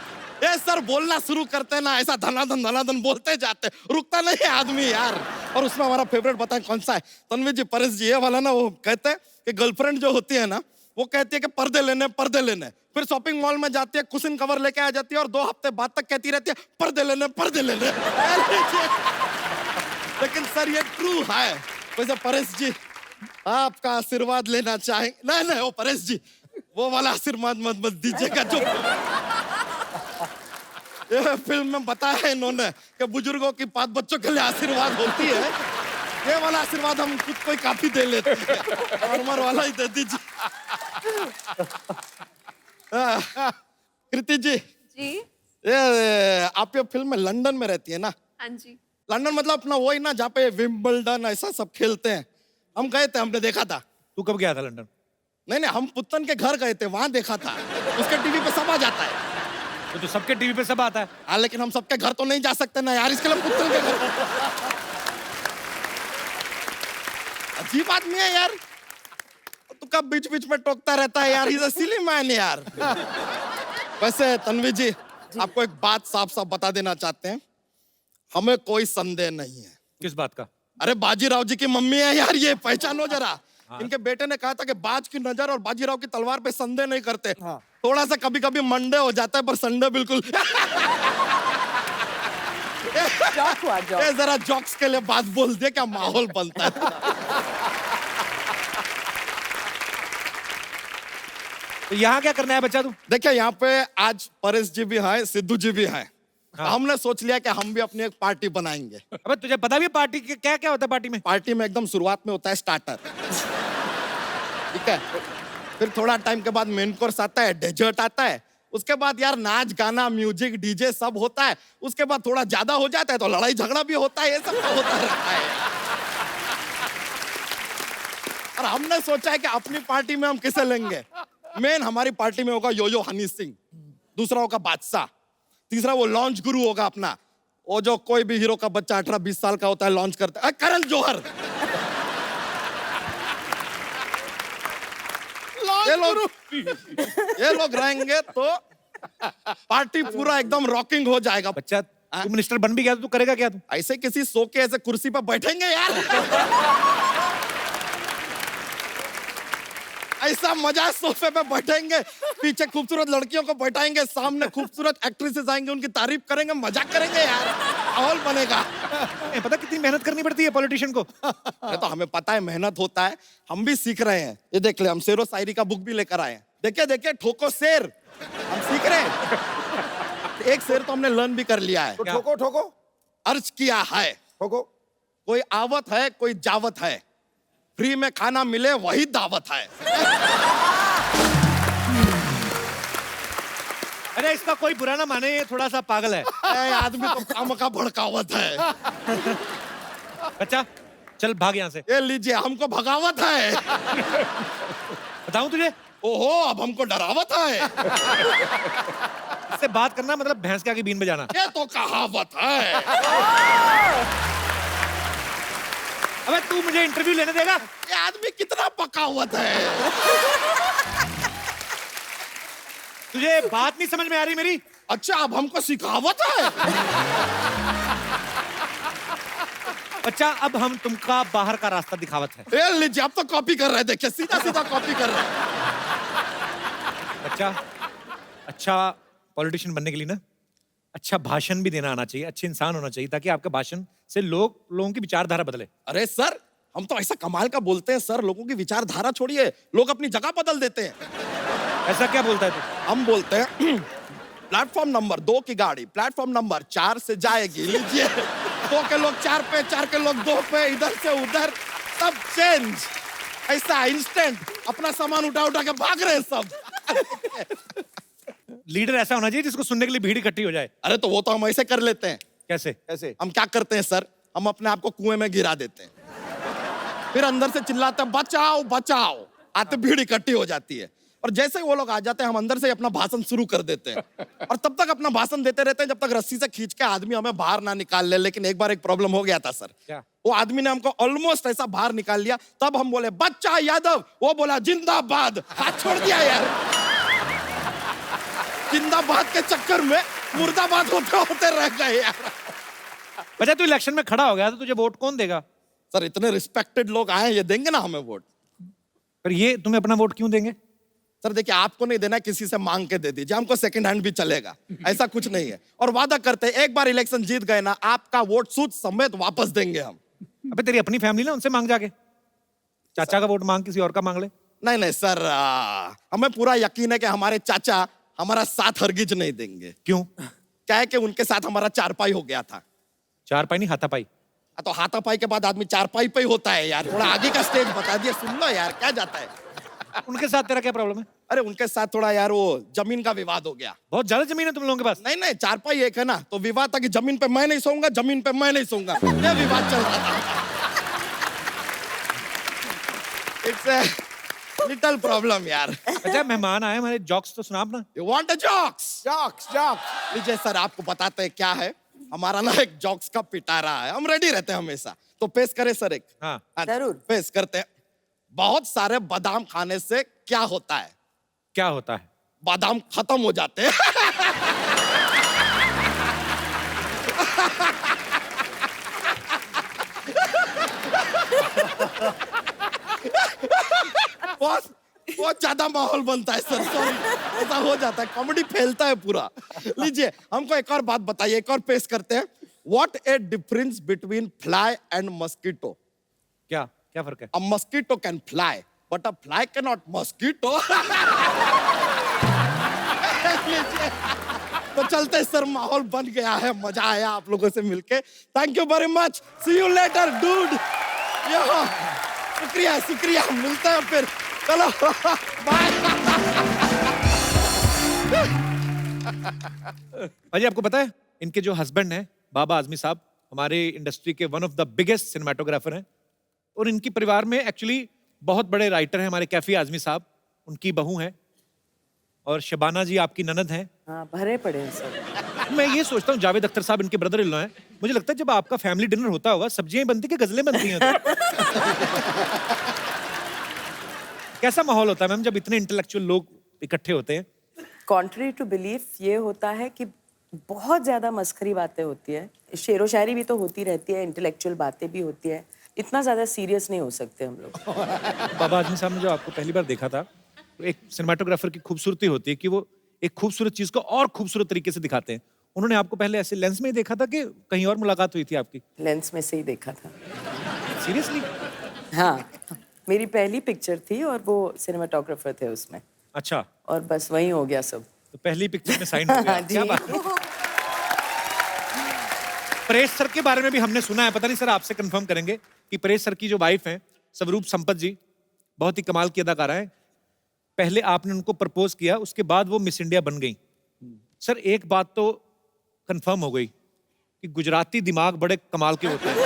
ये सर बोलना शुरू करते हैं ना, ऐसा धनाधन बोलते जाते, रुकता नहीं है आदमी यार. और उसमें हमारा फेवरेट बताएं कौन सा है? तन्वी जी, परेश जी, ये वाला ना, वो कहते हैं कि गर्लफ्रेंड जो होती है ना, वो कहती है कि पर्दे लेने. फिर शॉपिंग मॉल में जाती है, कुशन कवर लेके आ जाती है, और 2 हफ्ते बाद तक कहती रहती है पर्दे लेने. लेकिन सर ये ट्रू है. वैसे परेश जी, आपका आशीर्वाद लेना चाहेंगे. नहीं, वो परेश जी, वो वाला आशीर्वाद मत दीजिएगा जो ये फिल्म में बताया है इन्होंने कि बुजुर्गों की बात बच्चों के लिए आशीर्वाद होती है. ये वाला आशीर्वाद हम खुद को ही काफी दे लेते हैं. नॉर्मल वाला ही दे दीजिए. कृति जी, जी ये आप ये फिल्म में लंदन में रहती है ना? हाँ जी लंदन मतलब अपना वही ना जहाँ पे विंबलडन ऐसा सब खेलते हैं। हम गए थे, हमने देखा था। तू कब गया था लंदन? नहीं नहीं, हम पुत्तन के घर गए थे, वहां देखा था। उसके टीवी पे सब आ जाता है। तो सबके टीवी पे सब आता है। हाँ, लेकिन हम सबके घर तो नहीं जा सकते ना यार, इसके लिए पुत्तन के घर। अजीब आदमी है यार, तू कब बीच बीच में टोकता रहता है यार, इज अ सिली मैन यार। वैसे तन्वी जी, आपको एक बात साफ साफ बता देना चाहते हैं, हमें कोई संदेह नहीं है। किस बात का? अरे बाजीराव जी की मम्मी है यार, ये पहचानो जरा। इनके बेटे ने कहा था कि बाज की नजर और बाजीराव की तलवार पे संदेह नहीं करते। थोड़ा सा कभी कभी मंडे हो जाता है, पर संडे बिल्कुल। जॉक हुआ जॉक। ये जरा जॉक्स के लिए बात बोल दे, क्या माहौल बनता है। तो यहाँ क्या करना है बच्चा तू? देखिए यहाँ पे आज परेश जी भी हैं, सिद्धू जी भी हैं। हमने सोच लिया कि हम भी अपनी एक पार्टी बनाएंगे। अबे तुझे पता भी है पार्टी क्या क्या होता है पार्टी में? पार्टी में एकदम शुरुआत में होता है स्टार्टर, ठीक है, फिर थोड़ा टाइम के बाद मेन कोर्स आता है, डेजर्ट आता है, उसके बाद यार नाच गाना म्यूजिक डीजे सब होता है, उसके बाद थोड़ा ज्यादा हो जाता है तो लड़ाई झगड़ा भी होता है, ये सब तो होता रहता है। और हमने सोचा है कि अपनी पार्टी में हम किसे लेंगे। मेन हमारी पार्टी में होगा यो यो हनी सिंह, दूसरा होगा बादशाह, तीसरा वो लॉन्च गुरु होगा अपना, वो जो कोई भी हीरो का बच्चा 18-20 साल का होता है लॉन्च करता है, करण जौहर। ये लोग रहेंगे तो पार्टी पूरा एकदम रॉकिंग हो जाएगा। बच्चा तू मिनिस्टर बन भी गया तो तू करेगा क्या तू? ऐसे किसी सो के ऐसे कुर्सी पर बैठेंगे यार। ऐसा मजा, सोफे पे बैठेंगे, पीछे खूबसूरत लड़कियों को बैठाएंगे, सामने खूबसूरत एक्ट्रेसेस आएंगे, उनकी तारीफ करेंगे, मजाक करेंगे यार, माहौल बनेगा। पता कितनी मेहनत करनी पड़ती है पॉलिटिशियन को? अरे तो हमें पता है मेहनत होता है, हम भी सीख रहे हैं। ये देख ले, हम शेरो शायरी का बुक भी लेकर आए हैं। देखिए देखिए, ठोको शेर, हम सीख रहे हैं। एक शेर तो हमने लर्न भी कर लिया है। क्या? ठोको ठोको, अर्ज किया है, ठोको। कोई आवत है, कोई जावत है, फ्री में खाना मिले वही दावत है। अरे इसका कोई बुरा ना माने, ये थोड़ा सा पागल है। ए, आदमी तो काम का भड़कावत है। बच्चा चल भाग यहाँ से। ये लीजिए, हमको भगावत है। बताऊं तुझे? ओहो, अब हमको डरावत है। इससे बात करना मतलब भैंस के आगे बीन बजाना। ये तो कहावत है। अबे तू मुझे इंटरव्यू लेने देगा? ये आदमी कितना पकावत है। तुझे बात नहीं समझ में आ रही मेरी? अच्छा, अब हमको सिखावत है। बच्चा अब हम तुमका बाहर का रास्ता दिखावत है। ये लीजिए, अब तो कॉपी कर रहे हैं, देखिए सीधा सीधा कॉपी कर रहे हैं। बच्चा अच्छा पॉलिटिशियन बनने के लिए ना अच्छा भाषण भी देना आना चाहिए, अच्छे इंसान होना चाहिए, ताकि आपके भाषण से लोगों की विचारधारा बदले। अरे सर, हम तो ऐसा कमाल का बोलते हैं सर, लोगों की विचारधारा छोड़िए, लोग अपनी जगह बदल देते हैं। ऐसा क्या बोलता है तू? हम बोलते हैं प्लेटफॉर्म नंबर 2 की गाड़ी प्लेटफॉर्म नंबर 4 से जाएगी, लीजिए 2 के लोग 4 पे, 4 के लोग 2 पे, इधर से उधर सब चेंज। ऐसा इंस्टेंट अपना सामान उठा उठा के भाग रहे हैं सब। लीडर ऐसा होना चाहिए जिसको सुनने के लिए भीड़ इकट्ठी हो जाए। अरे तो वो तो हम ऐसे कर लेते हैं। कैसे? कैसे? हम क्या करते हैं सर, हम अपने आप को कुएं में गिरा देते हैं, फिर अंदर से चिल्लाते हैं बचाओ बचाओ, आते भीड़ इकट्ठी हो जाती है, और जैसे ही वो लोग आ जाते हैं हम अंदर से अपना भाषण शुरू कर देते हैं, और तब तक अपना भाषण देते रहते हैं जब तक रस्सी से खींच के आदमी हमें बाहर ना निकाल ले। लेकिन एक बार एक प्रॉब्लम हो गया था सर। क्या? वो आदमी ने हमको ऑलमोस्ट ऐसा बाहर निकाल लिया, तब हम बोले बच्चा यादव, वो बोला जिंदाबाद, हाथ छोड़ दिया यार। जिंदाबाद के चक्कर में मुर्दाबाद होते होते रह गए यार। बच्चा तू इलेक्शन में खड़ा हो गया तो तुझे वोट कौन देगा? सर इतने रिस्पेक्टेड लोग आए, ये देंगे ना हमें वोट। पर ये तुम्हें अपना वोट क्यों देंगे? सर देखिए, आपको नहीं देना, किसी से मांग के दे दीजिए, हमको सेकंड हैंड भी चलेगा, ऐसा कुछ नहीं है। और वादा करते हैं एक बार इलेक्शन जीत गए ना, आपका वोट सूद समेत वापस देंगे हम। अबे तेरी अपनी फैमिली ना, उनसे मांग जाके, चाचा का वोट मांग, किसी और का मांग ले। नहीं नहीं सर, हमें पूरा यकीन है कि हमारे चाचा हमारा साथ हरगिज नहीं देंगे। क्यों? क्या है कि उनके साथ हमारा चारपाई हो गया था। चारपाई नहीं, हाथापाई। तो हाथापाई के बाद आदमी चारपाई पे ही होता है यार, थोड़ा आगे का स्टेज बता दिया, सुन लो यार क्या जाता है। उनके साथ तेरा क्या प्रॉब्लम है? अरे उनके साथ थोड़ा यार वो जमीन का विवाद हो गया। बहुत ज्यादा जमीन है तुम लोगों के पास। नहीं नहीं, चारपाई एक है ना, तो विवाद था कि जमीन पे मैं नहीं सोऊंगा, जमीन पे मैं नहीं सोऊंगा, ये विवाद चल रहा था। इट्स लिटिल प्रॉब्लम यार। अच्छा मेहमान आए हमारे, जॉक्स तो सुना अपना। You want a jokes? Jokes लीजिए सर, आपको बताते हैं क्या है। हमारा ना एक जॉक्स का पिटारा है, हम रेडी रहते हैं हमेशा। तो पेश करें सर एक? हाँ जरूर। पेश करते हैं। बहुत सारे बादाम खाने से क्या होता है? क्या होता है? बादाम खत्म हो जाते हैं। बहुत बहुत ज्यादा माहौल बनता है सर, सॉरी, ऐसा हो जाता है, कॉमेडी फैलता है पूरा। लीजिए हमको एक और बात बताइए, एक और पेश करते हैं। What A difference between fly and mosquito? क्या क्या फर्क है? A mosquito can fly, but a fly cannot mosquito. तो चलते सर, माहौल बन गया है, मजा आया आप लोगों से मिलके। Thank you very much, see you later dude. शुक्रिया शुक्रिया, मिलते हैं फिर, चलो बाय। भाजी आपको पता है इनके जो हस्बैंड हैं बाबा आजमी साहब, हमारे इंडस्ट्री के one of the biggest cinematographer हैं, और इनकी परिवार में एक्चुअली बहुत बड़े राइटर हैं हमारे कैफी आजमी साहब, उनकी बहू हैं, और शबाना जी आपकी ननद हैं। हाँ, भरे पड़े हैं सब। मैं ये सोचता हूँ जावेद अख्तर साहब इनके ब्रदर इन लॉ हैं, मुझे लगता है जब आपका फैमिली डिनर होता होगा सब्जियां ही बनती कि गजलें बनती हैं? कैसा माहौल होता है मैम जब इतने इंटेलेक्चुअल लोग इकट्ठे होते हैं? कॉन्ट्री टू बिलीफ ये होता है कि बहुत ज्यादा मस्खरी बातें होती है, शेरो शायरी भी तो होती रहती है, इंटेलेक्चुअल बातें भी होती है, इतना ज्यादा सीरियस नहीं हो सकते हम लोग। बाबा आजमी साहब ने जो आपको पहली बार देखा था, तो एक सिनेमाटोग्राफर की खूबसूरती होती है कि वो एक खूबसूरत चीज को और खूबसूरत तरीके से दिखाते हैं। उन्होंने आपको पहले ऐसे लेंस में ही देखा था कि कहीं और मुलाकात हुई थी आपकी? लेंस में से ही देखा था। सीरियसली? हाँ, मेरी पहली पिक्चर थी और वो सिनेमाटोग्राफर थे उसमें, अच्छा, और बस वहीं हो गया सब। तो पहली पिक्चर में साइन हो गया। जी। क्या बात है। परेश सर के बारे में भी हमने सुना है, पता नहीं सर आपसे कंफर्म करेंगे कि परेश सर की जो वाइफ हैं स्वरूप संपत जी, बहुत ही कमाल की अदाकारा है। पहले आपने उनको प्रपोज किया, उसके बाद वो मिस इंडिया बन गई। सर एक बात तो कंफर्म हो गई कि गुजराती दिमाग बड़े कमाल के होते हैं।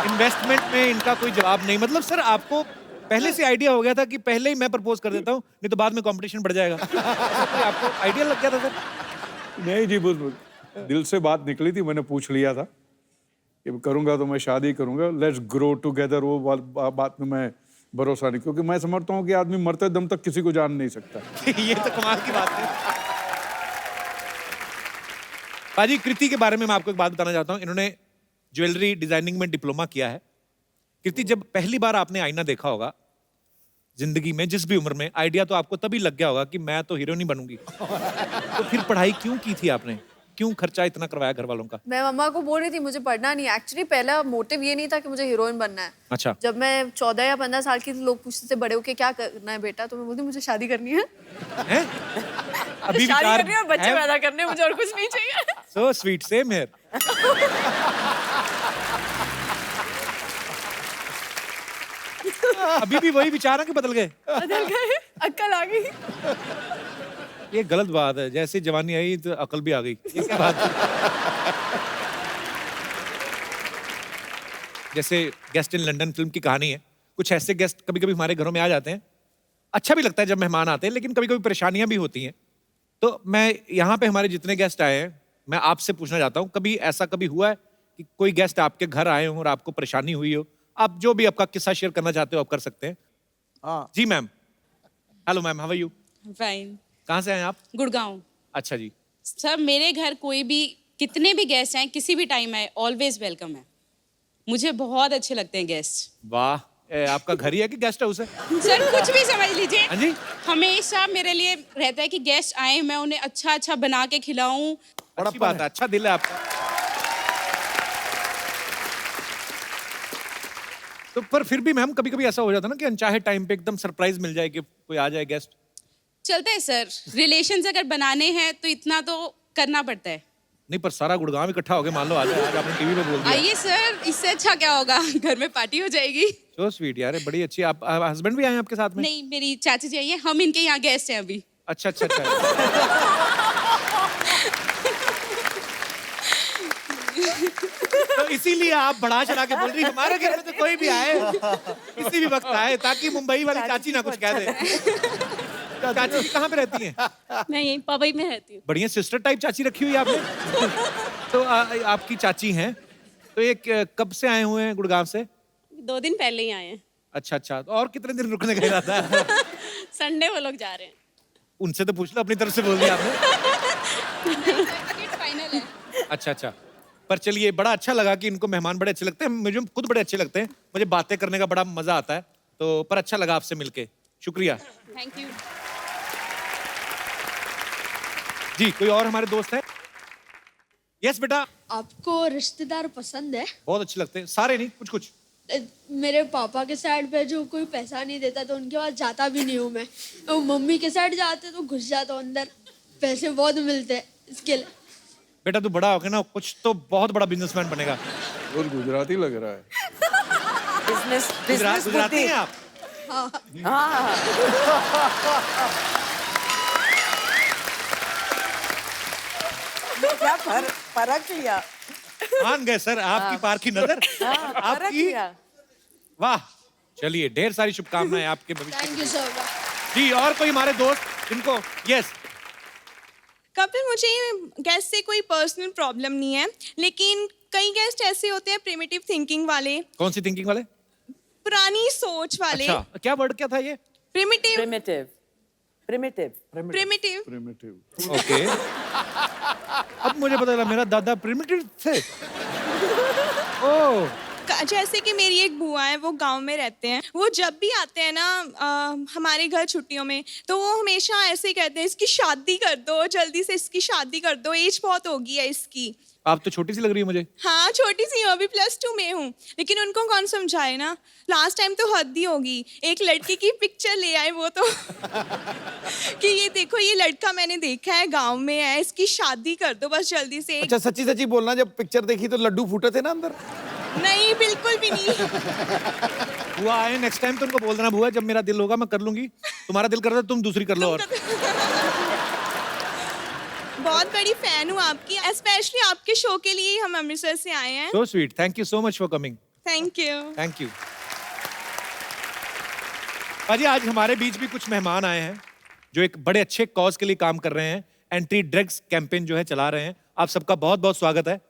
इन्वेस्टमेंट में इनका कोई जवाब नहीं। मतलब सर आपको पहले से आइडिया हो गया था कि पहले ही मैं प्रपोज कर देता हूँ, नहीं तो बाद में कंपटीशन बढ़ जाएगा? आपको आइडिया लग गया था सर? नहीं जी, बुलबुल, दिल से बात निकली थी, मैंने पूछ लिया था कि करूंगा तो मैं शादी करूंगा, लेट्स ग्रो टुगेदर। वो बात में मैं भरोसा नहीं, क्योंकि मैं समझता हूँ कि आदमी मरते दम तक किसी को जान नहीं सकता। ये तो कमाल की बात है। पाजी, कृति के बारे में मैं आपको एक बात बताना चाहता हूँ। इन्होंने ज्वेलरी डिजाइनिंग में डिप्लोमा किया है। कृति, जब पहली बार आपने आईना देखा होगा जिंदगी में, जिस भी उम्र में, आइडिया तो आपको तभी लग गया होगा कि मैं तो हीरोइन ही बनूंगी। तो फिर पढ़ाई क्यों की थी आपने? क्यों खर्चा इतना करवाया घर वालों का? मैं मम्मा को बोल रही थी मुझे पढ़ना नहीं है। एक्चुअली पहला मोटिव ये नहीं था कि मुझे हीरोइन बनना है। अच्छा। जब मैं 14 या 15 साल की थी, लोग पूछते थे बड़े होके क्या करना है बेटा, तो मैं बोलती मुझे शादी करनी है। हैं? अभी शादी विचार करनी है और बच्चे है? पैदा करने हैं, मुझे और कुछ नहीं चाहिए। So sweet, same here. अभी भी वही विचार है कि बदल गए? बदल गए, अक्ल आ गई। ये गलत बात है, जैसे जवानी आई तो अकल भी आ गई। ये क्या बात है? जैसे गेस्ट इन लंदन फिल्म की कहानी है। कुछ ऐसे गेस्ट कभी कभी हमारे घरों में आ जाते हैं, अच्छा भी लगता है जब मेहमान आते हैं, लेकिन कभी कभी परेशानियां भी होती हैं। तो मैं यहाँ पे हमारे जितने गेस्ट आए हैं, मैं आपसे पूछना चाहता हूँ, कभी ऐसा कभी हुआ है कि कोई गेस्ट आपके घर आए हों और आपको परेशानी हुई हो? आप जो भी आपका किस्सा शेयर करना चाहते हो आप कर सकते हैं। हाँ जी ma'am. Hello ma'am, how are you? Fine. कहाँ से आए आप? गुड़गांव। अच्छा जी। सर मेरे घर कोई भी, कितने भी गेस्ट आए, किसी भी टाइम आए, ऑलवेज वेलकम है। मुझे बहुत अच्छे लगते हैं गेस्ट। वाह, आपका घर ही है कि गेस्ट हाउस है? सर कुछ भी समझ लीजिए। हाँ जी। हमेशा मेरे लिए रहता है कि गेस्ट आए, मैं उन्हें अच्छा अच्छा बना के खिलाऊं। अच्छी बात है, अच्छा दिल है आपका। तो पर फिर भी मैम कभी कभी ऐसा हो जाता है ना कि अनचाहे टाइम पे एकदम सरप्राइज मिल जाए कि कोई आ जाए गेस्ट। चलता है सर, रिलेशंस अगर बनाने हैं तो इतना तो करना पड़ता है। नहीं पर सारा गुड़गांव इकट्ठा हो गया, मान लो आज आज आपने टीवी पे बोल दिया। आइए सर, इससे अच्छा क्या होगा, घर में पार्टी हो जाएगी। सो स्वीट यार, बड़ी अच्छी। आप हस्बैंड भी आए हैं आपके साथ में? नहीं, मेरी चाची जी आई है, हम इनके यहाँ गेस्ट हैं अभी। अच्छा अच्छा अच्छा। तो इसीलिए आप बढ़ा चढ़ा के बोल रही हमारे घर में तो कोई भी आए, किसी भी वक्त आए, ताकि मुंबई वाली चाची ना कुछ कह दे। चाची जी कहाँ पे रहती हैं? मैं यहीं पवई में रहती हूँ। बढ़िया सिस्टर टाइप चाची रखी हुई है आपने। तो आपकी चाची हैं, तो ये कब से आए हुए हैं गुड़गांव से? 2 दिन पहले ही आए हैं। अच्छा अच्छा, तो और कितने दिन रुकने का इरादा है? संडे वो लोग जा रहे हैं। उनसे तो पूछ लो, अपनी तरफ से बोल दिया आपने। फाइनल है। अच्छा अच्छा, पर चलिए बड़ा अच्छा लगा कि इनको मेहमान बड़े अच्छे लगते हैं, मुझे खुद बड़े अच्छे लगते हैं, मुझे बातें करने का बड़ा मजा आता है, तो पर अच्छा लगा आपसे मिलके, शुक्रिया। Thank you. जी कोई और हमारे दोस्त हैं? यस बेटा। आपको रिश्तेदार पसंद है? बहुत अच्छे लगते हैं, सारे नहीं, कुछ कुछ। मेरे पापा के साइड पे जो कोई पैसा नहीं देता तो उनके पास जाता भी नहीं हूँ मैं। तो मम्मी के साइड जाते तो घुस जाता हूँ अंदर, पैसे बहुत मिलते हैं इसके लिए। बेटा तू बड़ा होके ना कुछ तो बहुत बड़ा बिजनेसमैन बनेगा। और गुजराती लग रहा है। बिजनेस गुजराती हैं आप? हाँ। क्या फर्क लिया? मान गए सर आपकी पारखी नजर। आपकी वाह, चलिए ढेर सारी शुभकामनाएं आपके भविष्य थैंक यू सर। जी और कोई हमारे दोस्त जिनको? यस। कपिल, मुझे गेस्ट से कोई पर्सनल प्रॉब्लम नहीं है, लेकिन कई गेस्ट ऐसे होते हैं प्रिमिटिव थिंकिंग वाले। कौन सी थिंकिंग वाले? पुरानी सोच वाले। अच्छा, क्या वर्ड क्या था ये? Primitive. Primitive. Primitive. Primitive. Primitive. Okay. अब मुझे पता चला मेरा दादा प्रिमिटिव थे। ओह। जैसे कि मेरी एक बुआ है, वो गांव में रहते हैं। वो जब भी आते हैं ना हमारे घर छुट्टियों में, तो वो हमेशा ऐसे ही कहते हैं, इसकी शादी कर दो, जल्दी से इसकी शादी कर दो, एज बहुत हो गई है इसकी। आप तो छोटी सी लग रही है मुझे। हाँ छोटी सी हूँ, अभी +2 में हूँ, लेकिन उनको कौन समझाए ना। लास्ट टाइम तो हद ही होगी, एक लड़की की पिक्चर ले आए वो तो कि ये देखो ये लड़का मैंने देखा है, गांव में है, इसकी शादी कर दो बस जल्दी से। अच्छा सच्ची सच्ची बोलना, जब पिक्चर देखी तो लड्डू फूटे थे ना अंदर? नहीं बिल्कुल भी नहीं। बुआ आए नेक्स्ट टाइम तो उनको बोल देना, बुआ जब मेरा दिल होगा मैं कर लूंगी, तुम्हारा दिल करता तुम दूसरी कर लो। और बहुत बड़ी फैन हूँ आपकी, स्पेशली आपके शो के लिए हम अमृतसर से आए हैं। So sweet, thank you so much for coming. Thank you. Thank you. पाजी आज हमारे बीच भी कुछ मेहमान आए हैं जो एक बड़े अच्छे कॉज के लिए काम कर रहे हैं, एंटी ड्रग्स कैंपेन जो है चला रहे हैं। आप सबका बहुत बहुत स्वागत है।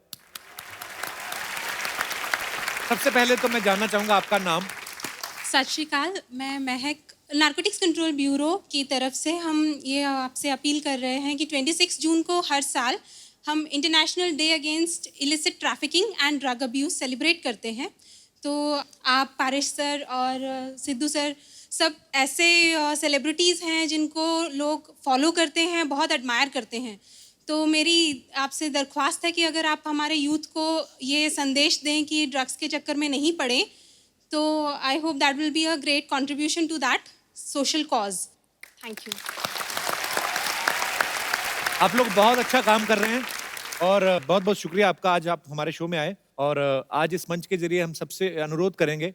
सबसे पहले तो मैं जानना चाहूंगा आपका नाम। सत श्री अकाल, मैं महक, नारकोटिक्स कंट्रोल ब्यूरो की तरफ से हम ये आपसे अपील कर रहे हैं कि 26 जून को हर साल हम international day against illicit trafficking and drug abuse celebrate करते हैं। तो आप पारिश सर और सिद्धू सर सब ऐसे सेलिब्रिटीज़ हैं जिनको लोग फॉलो करते हैं, बहुत एडमायर करते हैं। तो मेरी आपसे दरख्वास्त है कि अगर आप हमारे यूथ को ये संदेश दें कि ड्रग्स के चक्कर में नहीं पड़े, तो I hope that will be a great contribution to that social cause. Thank you. आप लोग बहुत अच्छा काम कर रहे हैं और बहुत बहुत शुक्रिया आपका, आज आप हमारे शो में आए। और आज इस मंच के जरिए हम सबसे अनुरोध करेंगे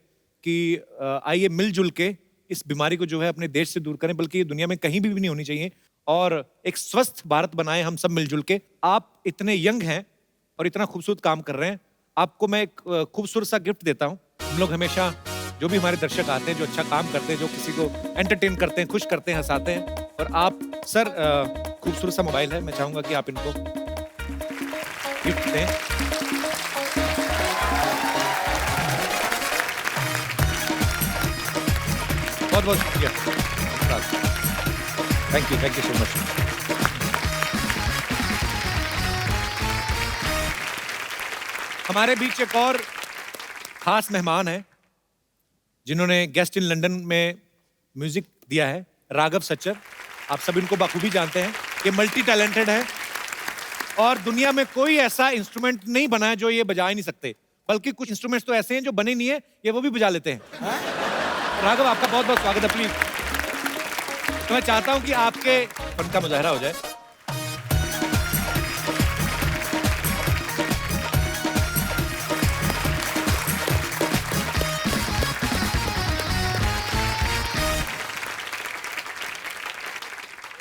कि आइए मिलजुल के इस बीमारी को जो है अपने देश से दूर करें, बल्कि ये दुनिया में कहीं भी नहीं होनी चाहिए, और एक स्वस्थ भारत बनाएं हम सब मिलजुल के। आप इतने यंग हैं और इतना खूबसूरत काम कर रहे हैं, आपको मैं एक खूबसूरत सा गिफ्ट देता हूँ। हम लोग हमेशा जो भी हमारे दर्शक आते हैं, जो अच्छा काम करते हैं, जो किसी को एंटरटेन करते हैं, खुश करते हैं, हंसाते हैं, और आप सर खूबसूरत सा मोबाइल है, मैं चाहूंगा कि आप इनको गिफ्ट दें। बहुत बहुत शुक्रिया, थैंक यू सो मच। हमारे बीच एक और खास मेहमान है जिन्होंने गेस्ट इन लंदन में म्यूजिक दिया है, राघव सच्चर। आप सब इनको बखूबी जानते हैं, ये मल्टी टैलेंटेड है और दुनिया में कोई ऐसा इंस्ट्रूमेंट नहीं बना है जो ये बजा ही नहीं सकते, बल्कि कुछ इंस्ट्रूमेंट्स तो ऐसे हैं जो बने नहीं है, ये वो भी बजा लेते हैं। राघव आपका बहुत बहुत स्वागत है। प्लीज तो मैं चाहता हूं कि आपके फन का मुजाहरा हो जाए।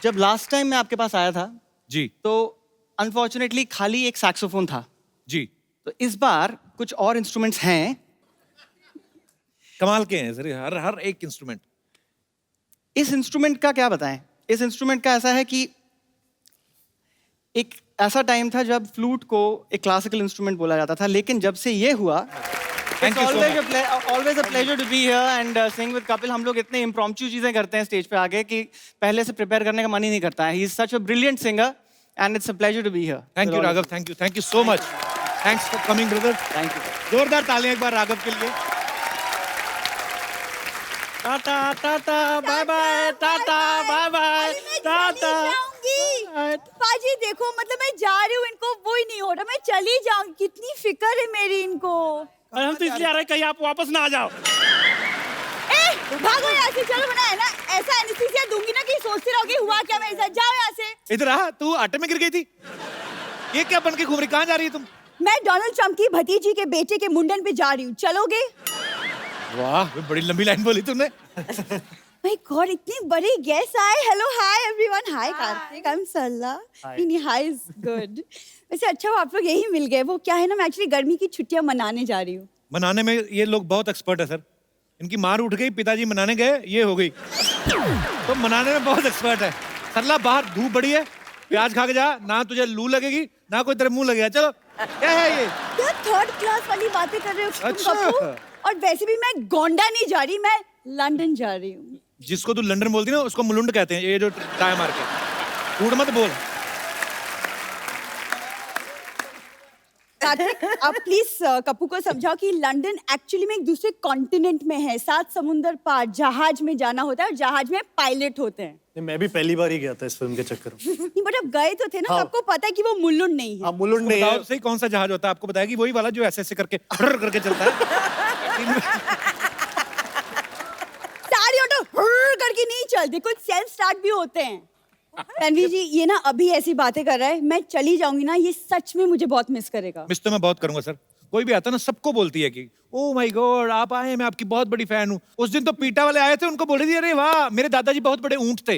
जब लास्ट टाइम मैं आपके पास आया था जी तो अनफॉर्चुनेटली खाली एक सैक्सोफोन था। जी तो इस बार कुछ और इंस्ट्रूमेंट्स हैं। कमाल के हैं सर, हर हर एक इंस्ट्रूमेंट। इस इंस्ट्रूमेंट का क्या बताएं? इस इंस्ट्रूमेंट का ऐसा है कि एक ऐसा टाइम था जब फ्लूट को एक क्लासिकल इंस्ट्रूमेंट बोला जाता था, लेकिन जब से ये हुआ Thank you so always a pleasure to be here and sing with Kapil. हम लोग इतने इम्प्रॉम्प्चू चीजें करते हैं स्टेज पे आके कि पहले से प्रिपेयर करने का मन ही नहीं करता है। He is such a brilliant singer and it's a pleasure to be here. Thank you Raghav, thank you so much. Thanks for coming brother. Thank you. जोरदार तालियां एक बार राघव के लिए। Tata tata bye bye, tata bye bye, tata. पाजी देखो, मतलब मैं जा रही हूँ, इनको वो ही नहीं हो रहा, मैं चली जाऊँ। कितनी फिक्र है मेरी इनको। हम तो इसलिए आ रहे हैं कहीं आप वापस ना आ जाओ। भागो यहाँ से, चलो। बना है ना, ऐसा एनेस्थीसिया दूंगी ना कि सोचते रहोगे हुआ क्या मेरे साथ। जाओ यहाँ से। इधर आ, तू आटे में गिर गई थी। ये क्या बन के घूम रही, कहाँ जा रही है तुम? मैं डोनाल्ड ट्रम्प की भतीजी के बेटे के मुंडन पे जा रही हूँ, चलोगे? वाह, बड़ी लंबी लाइन बोली तुमने। माय गॉड, इतनी बड़ी गेस्ट आए। Hello, hi everyone. Hi Kartik, I am Sarla. नहीं, हाय इज गुड। वैसे अच्छा हुआ आप लोग यही मिल गए। वो क्या है ना, मैं एक्चुअली गर्मी की छुट्टियां मनाने जा रही हूँ। मनाने में ये लोग बहुत एक्सपर्ट है सर। इनकी मार उठ गई, पिताजी मनाने गए, ये हो गई। तो मनाने में बहुत एक्सपर्ट है। सरला, बाहर धूप बड़ी है, प्याज खा के जा, ना तुझे लू लगेगी ना कोई तेरे मुंह लगेगा। चलो। क्या है ये? क्या थर्ड क्लास वाली बातें कर रहे हो तुम अच्छा। कपूर? और वैसे भी मैं गोंडा नहीं जा रही, मैं लंदन जा रही हूँ। जिसको तू लंदन बोलती ना उसको मुलुंड कहते हैं, ये जो टाई मार के। कूड़ मत बोल। कार्तिक, आप प्लीज कप्पू को समझाओ कि लंदन एक्चुअली में एक दूसरे कॉन्टिनेंट में है, 7 समुंदर पार। जहाज में जाना होता है और जहाज में पायलट होते हैं। नहीं, मैं भी पहली बार ही गया था इस फिल्म के चक्कर में। नहीं, बट अब गए तो थे ना, हाँ। आपको पता है कि वो मुल्लुंड नहीं है। हाँ, मुलुंड नहीं है। बताओ सही, कौन सा जहाज होता है? आपको बताएगी वही वाला जो ऐसे ऐसे करके फर्र करके चलता है। सारी ऑटो हुर्र करके नहीं चलते, कुछ सेल्फ स्टार्ट भी होते हैं। रणवीर जी, ये ना अभी ऐसी बातें कर रहा है, मैं चली जाऊंगी ना, ये सच में मुझे बहुत मिस करेगा। मिस तो मैं बहुत करूंगा सर। कोई भी आता ना सबको बोलती है कि ओ माय गॉड आप आए, मैं आपकी बहुत बड़ी फैन हूँ। उस दिन तो पीटा वाले आए थे, उनको बोल रही थी अरे वाह मेरे दादाजी बहुत बड़े ऊंट थे।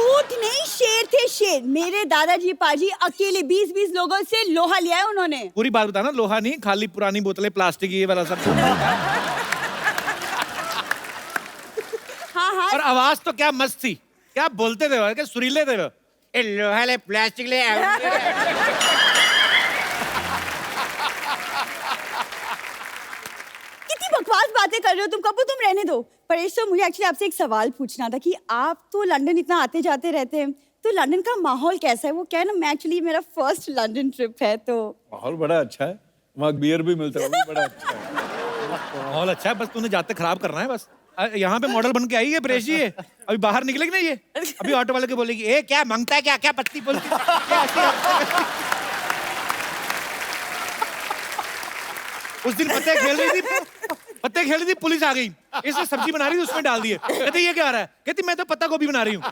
ऊंट नहीं, शेर थे, शेर। मेरे दादाजी पाजी अकेले 20-20 लोगों से लोहा लिया है उन्होंने। पूरी बात बताना, लोहा नहीं, खाली पुरानी बोतलें, प्लास्टिक, ये वाला सब। हाँ हाँ। और आवाज तो क्या मस्त थी, क्या बोलते थे वो, क्या सुरीले थे वो। ए लोहा ले, प्लास्टिक ले। कितनी बकवास बातें कर रहे हो तुम कपूर, तुम रहने दो। परेश, तो मुझे एक्चुअली आपसे एक सवाल पूछना था कि आप तो लंदन इतना आते जाते रहते हैं, तो लंदन का माहौल कैसा है? वो क्या है ना, मैं एक्चुअली मेरा फर्स्ट लंदन ट्रिप है, तो माहौल बड़ा अच्छा है, वहाँ बियर भी मिलता है, वो भी बड़ा अच्छा है। माहौल अच्छा है, बस तूने जाते खराब करना है बस। यहाँ पे मॉडल बन के आई है परेश जी, ये अभी बाहर निकलेगी ना, ये अभी ऑटो वाले के बोलेगी ए क्या मांगता है, क्या क्या पत्ती बोलती उस दिन पत्ते खेल रही थी, पुलिस आ गई, इसने सब्जी बना रही थी, उसमें डाल दिए। कहते ये क्या आ रहा है? कहती मैं तो पत्ता गोभी बना रही हूँ।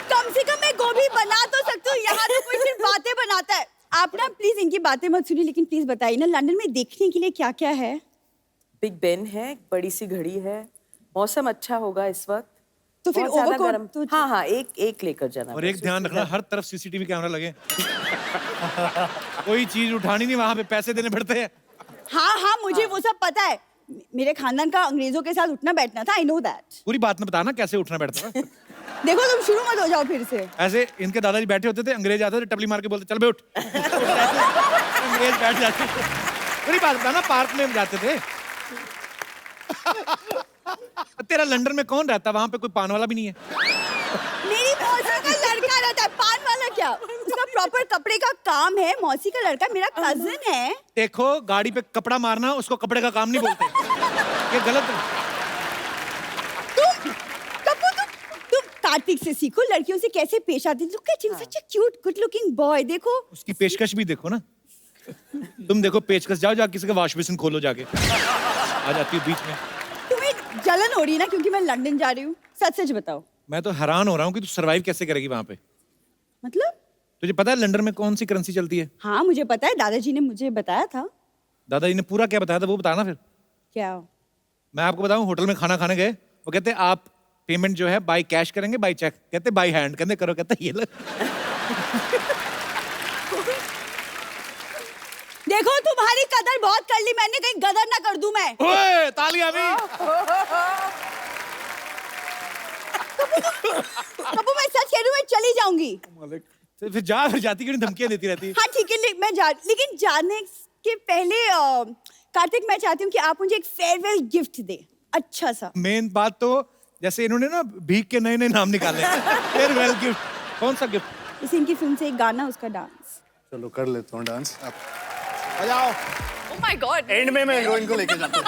कम से कम मैं गोभी बना तो सकती हूँ, यहाँ तो कोई सिर्फ बातें बनाता है। आप ना प्लीज इनकी बातें मत सुनिए, लेकिन प्लीज बताइए ना लंदन में देखने के लिए क्या क्या है? बिग बेन है, एक बड़ी सी घड़ी है, मौसम अच्छा होगा इस वक्त। तो फिर बहुत ज्यादा ओवरकोट गर्म। तो हाँ हाँ, एक लेकर जाना। और एक ध्यान रखना, हर तरफ सीसीटीवी कैमरा लगे। कोई चीज उठानी नहीं, वहां पे पैसे देने पड़ते हैं। हाँ हाँ, मुझे वो सब पता है। मेरे खानदान का अंग्रेजों के साथ उठना बैठना था, आई नो दैट। पूरी बात में बताना कैसे उठना बैठता था। देखो तुम शुरू मत हो जाओ फिर से। ऐसे इनके दादाजी बैठे होते थे, अंग्रेज आते थे, टपली मार के बोलते चल बे उठ। अंग्रेज बैठ जाते थे। पूरी बात बताना, पार्क में जाते थे। तेरा लंदन में कौन रहता? वहां पे कोई पान वाला भी नहीं है। मेरी मौसी का लड़का रहता है, पान वाला क्या? उसका प्रॉपर कपड़े का काम है। मौसी का लड़का मेरा कजिन है। देखो, गाड़ी पे कपड़ा मारना उसको कपड़े का काम नहीं बोलते, ये गलत है। तुम कार्तिक से सीखो, लड़कियों से कैसे पेश आती। Look at him, such a cute good looking boy. देखो उसकी पेशकश भी देखो ना। तुम देखो पेचकश, जाओ किसी का वॉश बेसिन खोलो जाके, आ जाती है बीच में। तुम्हें जलन हो रही है ना क्योंकि मैं लंदन जा रही हूँ? सच सच बताओ। मैं तो हैरान हो रहा हूँ कि तू सरवाइव कैसे करेगी वहां पे। मतलब? तुझे पता है लंदन में कौन सी करेंसी चलती है? हाँ मुझे पता है, दादाजी ने मुझे बताया था। दादाजी ने पूरा क्या बताया था वो बताना फिर। क्या? मैं आपको बताऊं, होटल में खाना खाने गए, वो कहते आप पेमेंट जो है बाय कैश करेंगे बाय चेक? कहते बाय हैंड। कहते करो, कहता ये लो। देखो तुम्हारी कदर बहुत कर ली मैंने, कहीं गदर ना कर दूं मैं। ओए तालियां भी। कबू मैं सच कह रही हूं, मैं चली जाऊंगी। फिर जाती क्यों नहीं, धमकियां देती रहती? हाँ ठीक है, लेकिन जाने के पहले कार्तिक मैं चाहती हूँ कि आप मुझे एक फेयरवेल गिफ्ट दे, अच्छा सा। मेन बात तो जैसे इन्होंने ना भीख के नए नए नाम निकाले। फेयरवेल गिफ्ट, कौन सा गिफ्ट? जैसे इनकी फिल्म से एक गाना, उसका डांस। चलो कर लेता हूँ डांस। बजाओ। Oh my God. एंड में मैं हीरोइन को लेके जाता हूँ।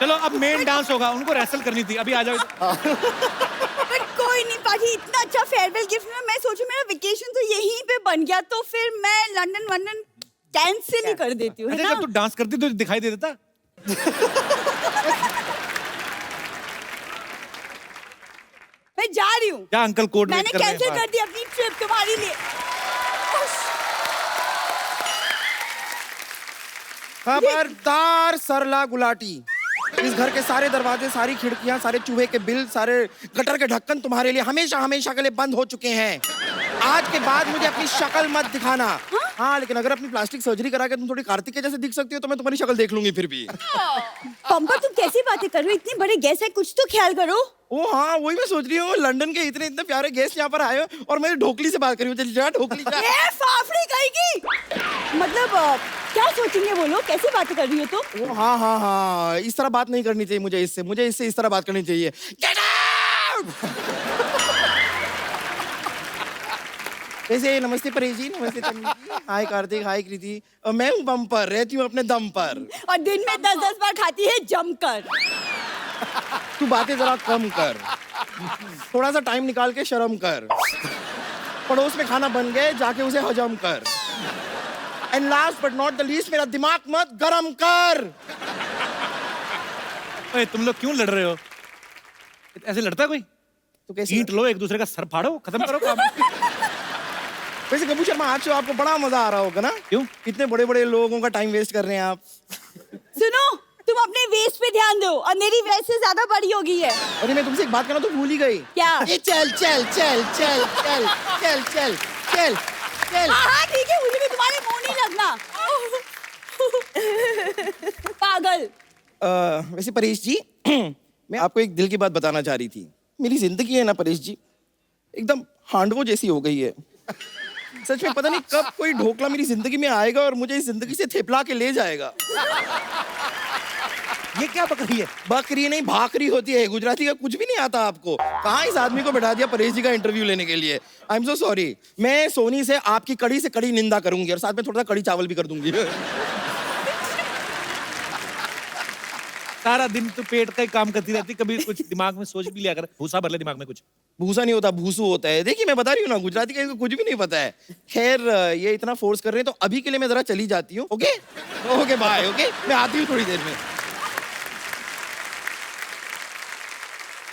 चलो अब मेन डांस होगा, उनको रेसल करनी थी। अभी आ जाओ। पर कोई नहीं पाजी, इतना अच्छा फेयरवेल गिफ्ट में मैं सोचूं मेरा वेकेशन तो यहीं पे बन गया, तो फिर मैं लंदन कैंसिल ही कर देती हूँ, है अच्छा ना? जब तू डांस करती तो दिखाई दे देता। मैं जा रही हूँ। क्या अंकल कोड मैंने कैंसिल कर दी अपनी ट्रिप तुम्हारे लिए। खबरदार सरला गुलाटी, इस घर के सारे दरवाजे, सारी खिड़कियां, सारे चूहे के बिल, सारे गटर के ढक्कन तुम्हारे लिए हमेशा हमेशा के लिए बंद हो चुके हैं। आज के बाद मुझे अपनी शक्ल मत दिखाना। हाँ लेकिन अगर अपनी प्लास्टिक सर्जरी करा के तुम थोड़ी कार्तिक के जैसे दिख सकती हो तो मैं तुम्हारी शक्ल देख लूंगी फिर भी। पंपा तुम कैसी बातें कर रहे हो, इतने बड़े गेस्ट है, कुछ तो ख्याल करो। ओ हाँ वही मैं सोच रही हूँ, लंदन के इतने इतने प्यारे गेस्ट यहाँ पर आए हो और मेरी ढोकली से बात करी हो। जा ढोकली जा। ए फाफड़ी कहेगी। मतलब क्या सोचेंगे वो लोग, कैसी बातें कर रही हो तुम? ओ हाँ हाँ हाँ, इस तरह बात नहीं करनी चाहिए मुझे इससे इस तरह बात करनी चाहिए। Get out! वैसे नमस्ते परेश जी, नमस्ते तन्वी जी, हाय कार्तिक, हाय कृति। मैं हूँ बम्पर, रहती हूँ अपने दम पर। और दिन में 10-10 बार खाती है जमकर। तू बातें जरा कम कर, थोड़ा सा टाइम निकाल के शर्म कर। पड़ोस में खाना बन गए, जाके उसे हजम कर। And last but not the least, मेरा दिमाग मत गरम कर। ओए तुम लोग क्यों लड़ रहे हो? ऐसे लड़ता है कोई? तो कैसे ईंट लो, एक दूसरे का सर फाड़ो, खत्म करो काम। वैसे कपूर शर्मा आज आपको बड़ा मजा आ रहा होगा ना? क्यों? इतने बड़े बड़े लोगों का टाइम वेस्ट कर रहे हैं आप। सुनो, तुम अपने वेस्ट पे ध्यान दो, और मेरी वेस्ट से ज्यादा बड़ी हो गई है। अरे मैं तुमसे एक बात करना तो भूल ही गई। क्या? ये चल चल चल चल चल चल चल चल चल। हाँ ठीक है, मुझे भी तुम्हारे मुंह नहीं लगना। पागल। वैसे परेश जी, मैं आपको एक दिल की बात बताना चाह रही थी। मेरी जिंदगी है ना परेश जी, एकदम हांडवो जैसी हो गई है। सच में पता नहीं कब कोई ढोकला मेरी जिंदगी में आएगा और मुझे इस जिंदगी से थेपला के ले जाएगा। ये क्या बकरी है? बकरी नहीं, भाकरी होती है। गुजराती का कुछ भी नहीं आता आपको? कहाँ इस आदमी को बैठा दिया परेश जी का इंटरव्यू लेने के लिए? I am so sorry. मैं सोनी से आपकी कड़ी से कड़ी निंदा करूंगी और साथ में थोड़ा सा कड़ी चावल भी कर दूंगी। सारा दिन तो पेट का ही काम करती रहती, कभी कुछ दिमाग में सोच भी लिया कर। भूसा भर ले दिमाग में कुछ। भूसा नहीं होता, भूसू होता है। देखिए मैं बता रही हूँ ना, गुजराती का इनको कुछ भी नहीं पता है। खैर ये इतना फोर्स कर रहे हैं तो अभी के लिए मैं जरा चली जाती हूँ। Okay okay bye. ओके मैं आती हूँ थोड़ी देर में।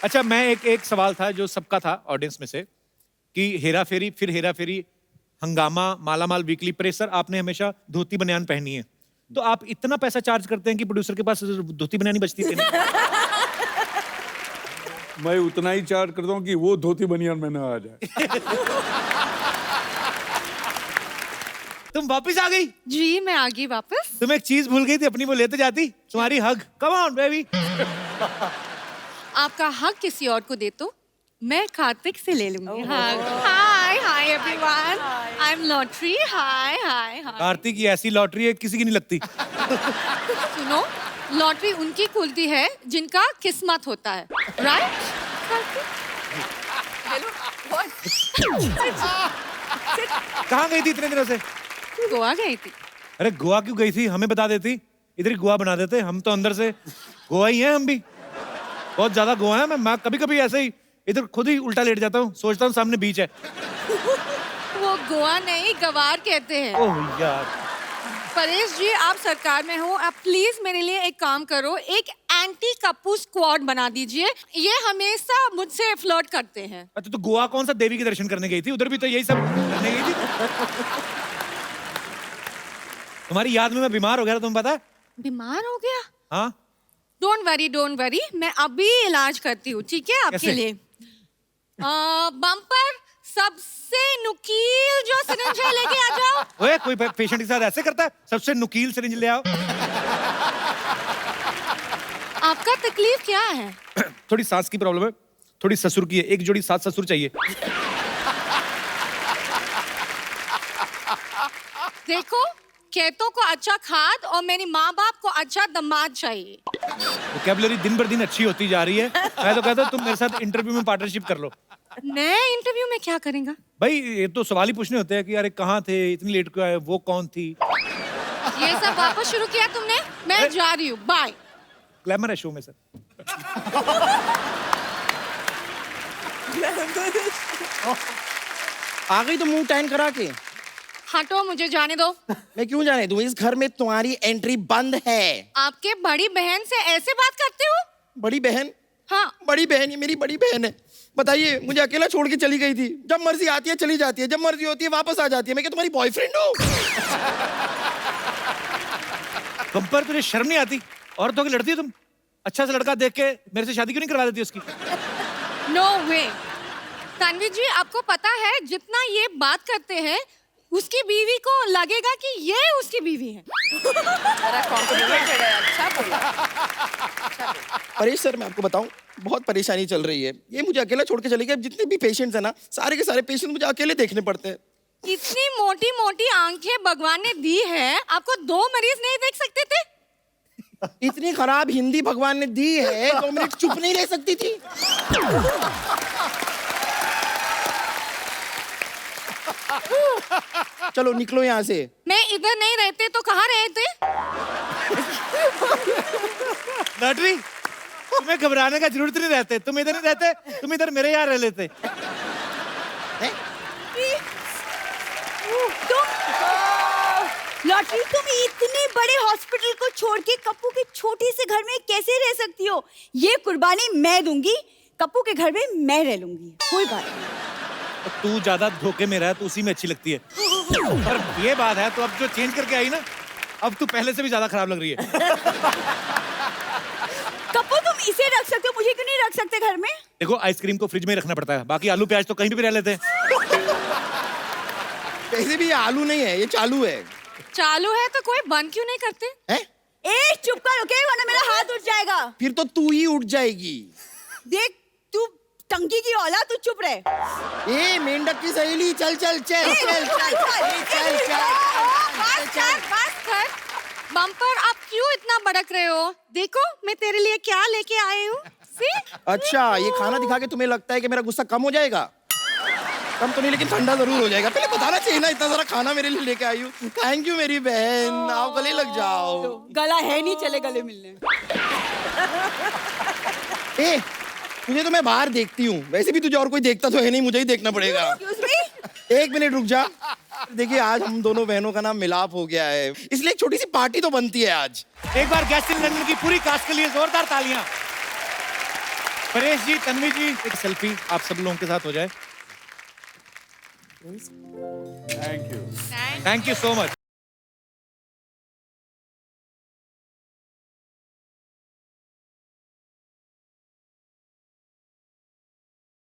अच्छा मैं एक सवाल था जो सबका था ऑडियंस में से, कि हेरा फेरी, फिर हेरा फेरी, हंगामा, मालामाल वीकली, प्रेशर, आपने हमेशा धोती बनियान पहनी है। तो आप इतना पैसा चार्ज करते हैं कि प्रोड्यूसर के पास धोती बनियान बचती है? मैं उतना ही चार्ज करता हूँ कि वो धोती बनियान में ना आ जाए। तुम वापस आ गई? जी मैं आ गई वापस। तुम एक चीज भूल गई थी अपनी, वो लेते जाती, तुम्हारी हग। Come on baby. आपका हक किसी और को दे तो मैं कार्तिक से ले लूंगी। Hi hi everyone, I am lottery. Hi hi hi. Kartik की ऐसी लॉटरी है किसी की नहीं लगती। सुनो, लॉटरी उनकी खुलती है जिनका किस्मत होता है, राइट? कहाँ गई थी इतने दिनों से? गोवा गई थी। अरे गोवा क्यों गई थी? हमें बता देती, इधर ही गोवा बना देते। हम तो अंदर से गोवा ही हैं, हम भी बहुत ज्यादा गोवा है। मैं कभी कभी ऐसे ही इधर खुद ही उल्टा लेट जाता हूँ, सोचता हूँ सामने बीच है। वो गोवा नहीं, गवार कहते हैं। ओह यार। परेश जी आप सरकार में हो, आप प्लीज मेरे लिए एक काम करो, एक एंटी कपूर स्क्वाड बना दीजिए। ये हमेशा मुझसे फ्लर्ट करते हैं। अच्छा तो गोवा कौन सा देवी के दर्शन करने गई थी? उधर भी तो यही सब करने गई थी। तुम्हारी याद में मैं बीमार हो गया था, तुम्हें पता है? बीमार हो गया? हाँ। डोंट वरी, मैं अभी इलाज करती हूँ, ठीक है आपके कैसे? लिए। बम्पर सबसे नुकील जो सिरिंज है लेके आ जाओ। ओए कोई पेशेंट के साथ ऐसे करता है? सबसे नुकील सिरिंज ले आओ। आपका तकलीफ क्या है? थोड़ी सांस की प्रॉब्लम है, थोड़ी ससुर की है, एक जोड़ी 7 ससुर चाहिए। देखो, खेतों को अच्छा खाद और मेरी माँ बाप को अच्छा दामाद चाहिए। वोकैबुलरी दिन बर दिन अच्छी होती जा रही है। मैं तो कहता हूँ तुम मेरे साथ इंटरव्यू में पार्टनरशिप कर लो। नए इंटरव्यू में क्या करेंगा? भाई ये तो सवाल ही पूछने होते हैं कि अरे कहाँ थे, इतनी लेट क्यों आए, वो कौन थी? ये सब वापस शुरू किया तुमने? मैं जा रही हूँ, बाय। ग्लैमर है शो में सर। आ गई तो मुंह टैन करा के। हटो, मुझे जाने दो। मैं क्यों जाने दूं? इस घर में तुम्हारी एंट्री बंद है। आपके बड़ी बहन से ऐसे बात करते हो? बड़ी बहन? हाँ। बड़ी बहन, ये मेरी बड़ी बहन है। बताइए, मुझे अकेला छोड़ के चली गई थी। जब मर्जी आती है चली जाती है, जब मर्जी होती है वापस आ जाती है। मैं क्या तुम्हारी बॉयफ्रेंड हूँ? बम्पर तुझे शर्म नहीं आती? औरतों की लड़ती है तुम? अच्छा सा लड़का देख के मेरे से शादी क्यों नहीं करवा देती उसकी? नो वे। तन्वी जी, आपको पता है जितना ये बात करते हैं उसकी बीवी को लगेगा कि ये उसकी बीवी है। परेश सर, मैं आपको बताऊं, बहुत परेशानी चल रही है। ये मुझे अकेला छोड़ के चली गई। जितने भी पेशेंट्स हैं ना, सारे के सारे पेशेंट मुझे अकेले देखने पड़ते हैं। इतनी मोटी मोटी आंखें भगवान ने दी है, आपको 2 मरीज नहीं देख सकते थे? इतनी खराब हिंदी भगवान ने दी है, 2 मिनट चुप नहीं रह सकती थी? चलो निकलो यहाँ से। मैं इधर नहीं रहते तो कहाँ रहते? नटरी, तुम्हें घबराने का जरूरत नहीं रहते। तुम इधर नहीं रहते, तुम इधर मेरे यहाँ रह लेते। लॉटरी, तुम इतने बड़े हॉस्पिटल को छोड़ के कप्पू के छोटे से घर में कैसे रह सकती हो? ये कुर्बानी मैं दूंगी, कप्पू के घर में मैं रह लूंगी, कोई बात नहीं। तू ज्यादा धोखे में रह तो उसी में अच्छी लगती है। पर ये बात है, तो अब जो चेंज करके आई ना, अब तू पहले से भी ज्यादा खराब लग रही है। कप्पू, तुम इसे रख सकते हो, मुझे क्यों नहीं रख सकते घर में? देखो, आइसक्रीम को फ्रिज में ही रखना पड़ता है, बाकी आलू प्याज तो कहीं भी रह लेते हैं। वैसे भी ये आलू नहीं है, ये चालू है। चालू है तो कोई बंद क्यों नहीं करते? हैं? ए, चुप कर, ओके, वरना मेरा हाथ उठ जाएगा। फिर तो तू ही उठ जाएगी। देख, तू टंकी की औलाद, तू चुप रहे। ए, मेंढक की सहेली, चल चल चल ए, चल चल चल चल। बस कर। बम्पर, आप क्यों इतना भड़क रहे हो? देखो, मैं तेरे लिए क्या लेके आई हूँ। अच्छा, ये खाना दिखा के तुम्हें लगता है कि मेरा गुस्सा कम हो जाएगा? कम तो नहीं, लेकिन ठंडा जरूर हो जाएगा। पहले बताना चाहिए ना, इतना सारा खाना मेरे लिए लेके आई हूँ। थैंक यू मेरी बहन, आप गले लग जाओ। गला है नहीं, चले गले मिलने। ए, तुझे तो मैं बाहर देखती हूँ, वैसे भी तुझे और कोई देखता तो है नहीं, मुझे ही देखना पड़ेगा। एक मिनट रुक जा। देखिए, आज हम दोनों बहनों का नाम मिलाप हो गया है, इसलिए एक छोटी सी पार्टी तो बनती है आज। एक बार गेस्ट इन लंदन की पूरी कास्ट के लिए जोरदार तालियां। परेश जी, तन्वी जी, एक सेल्फी आप सब लोगों के साथ हो जाए। Thank you. Thank you so much.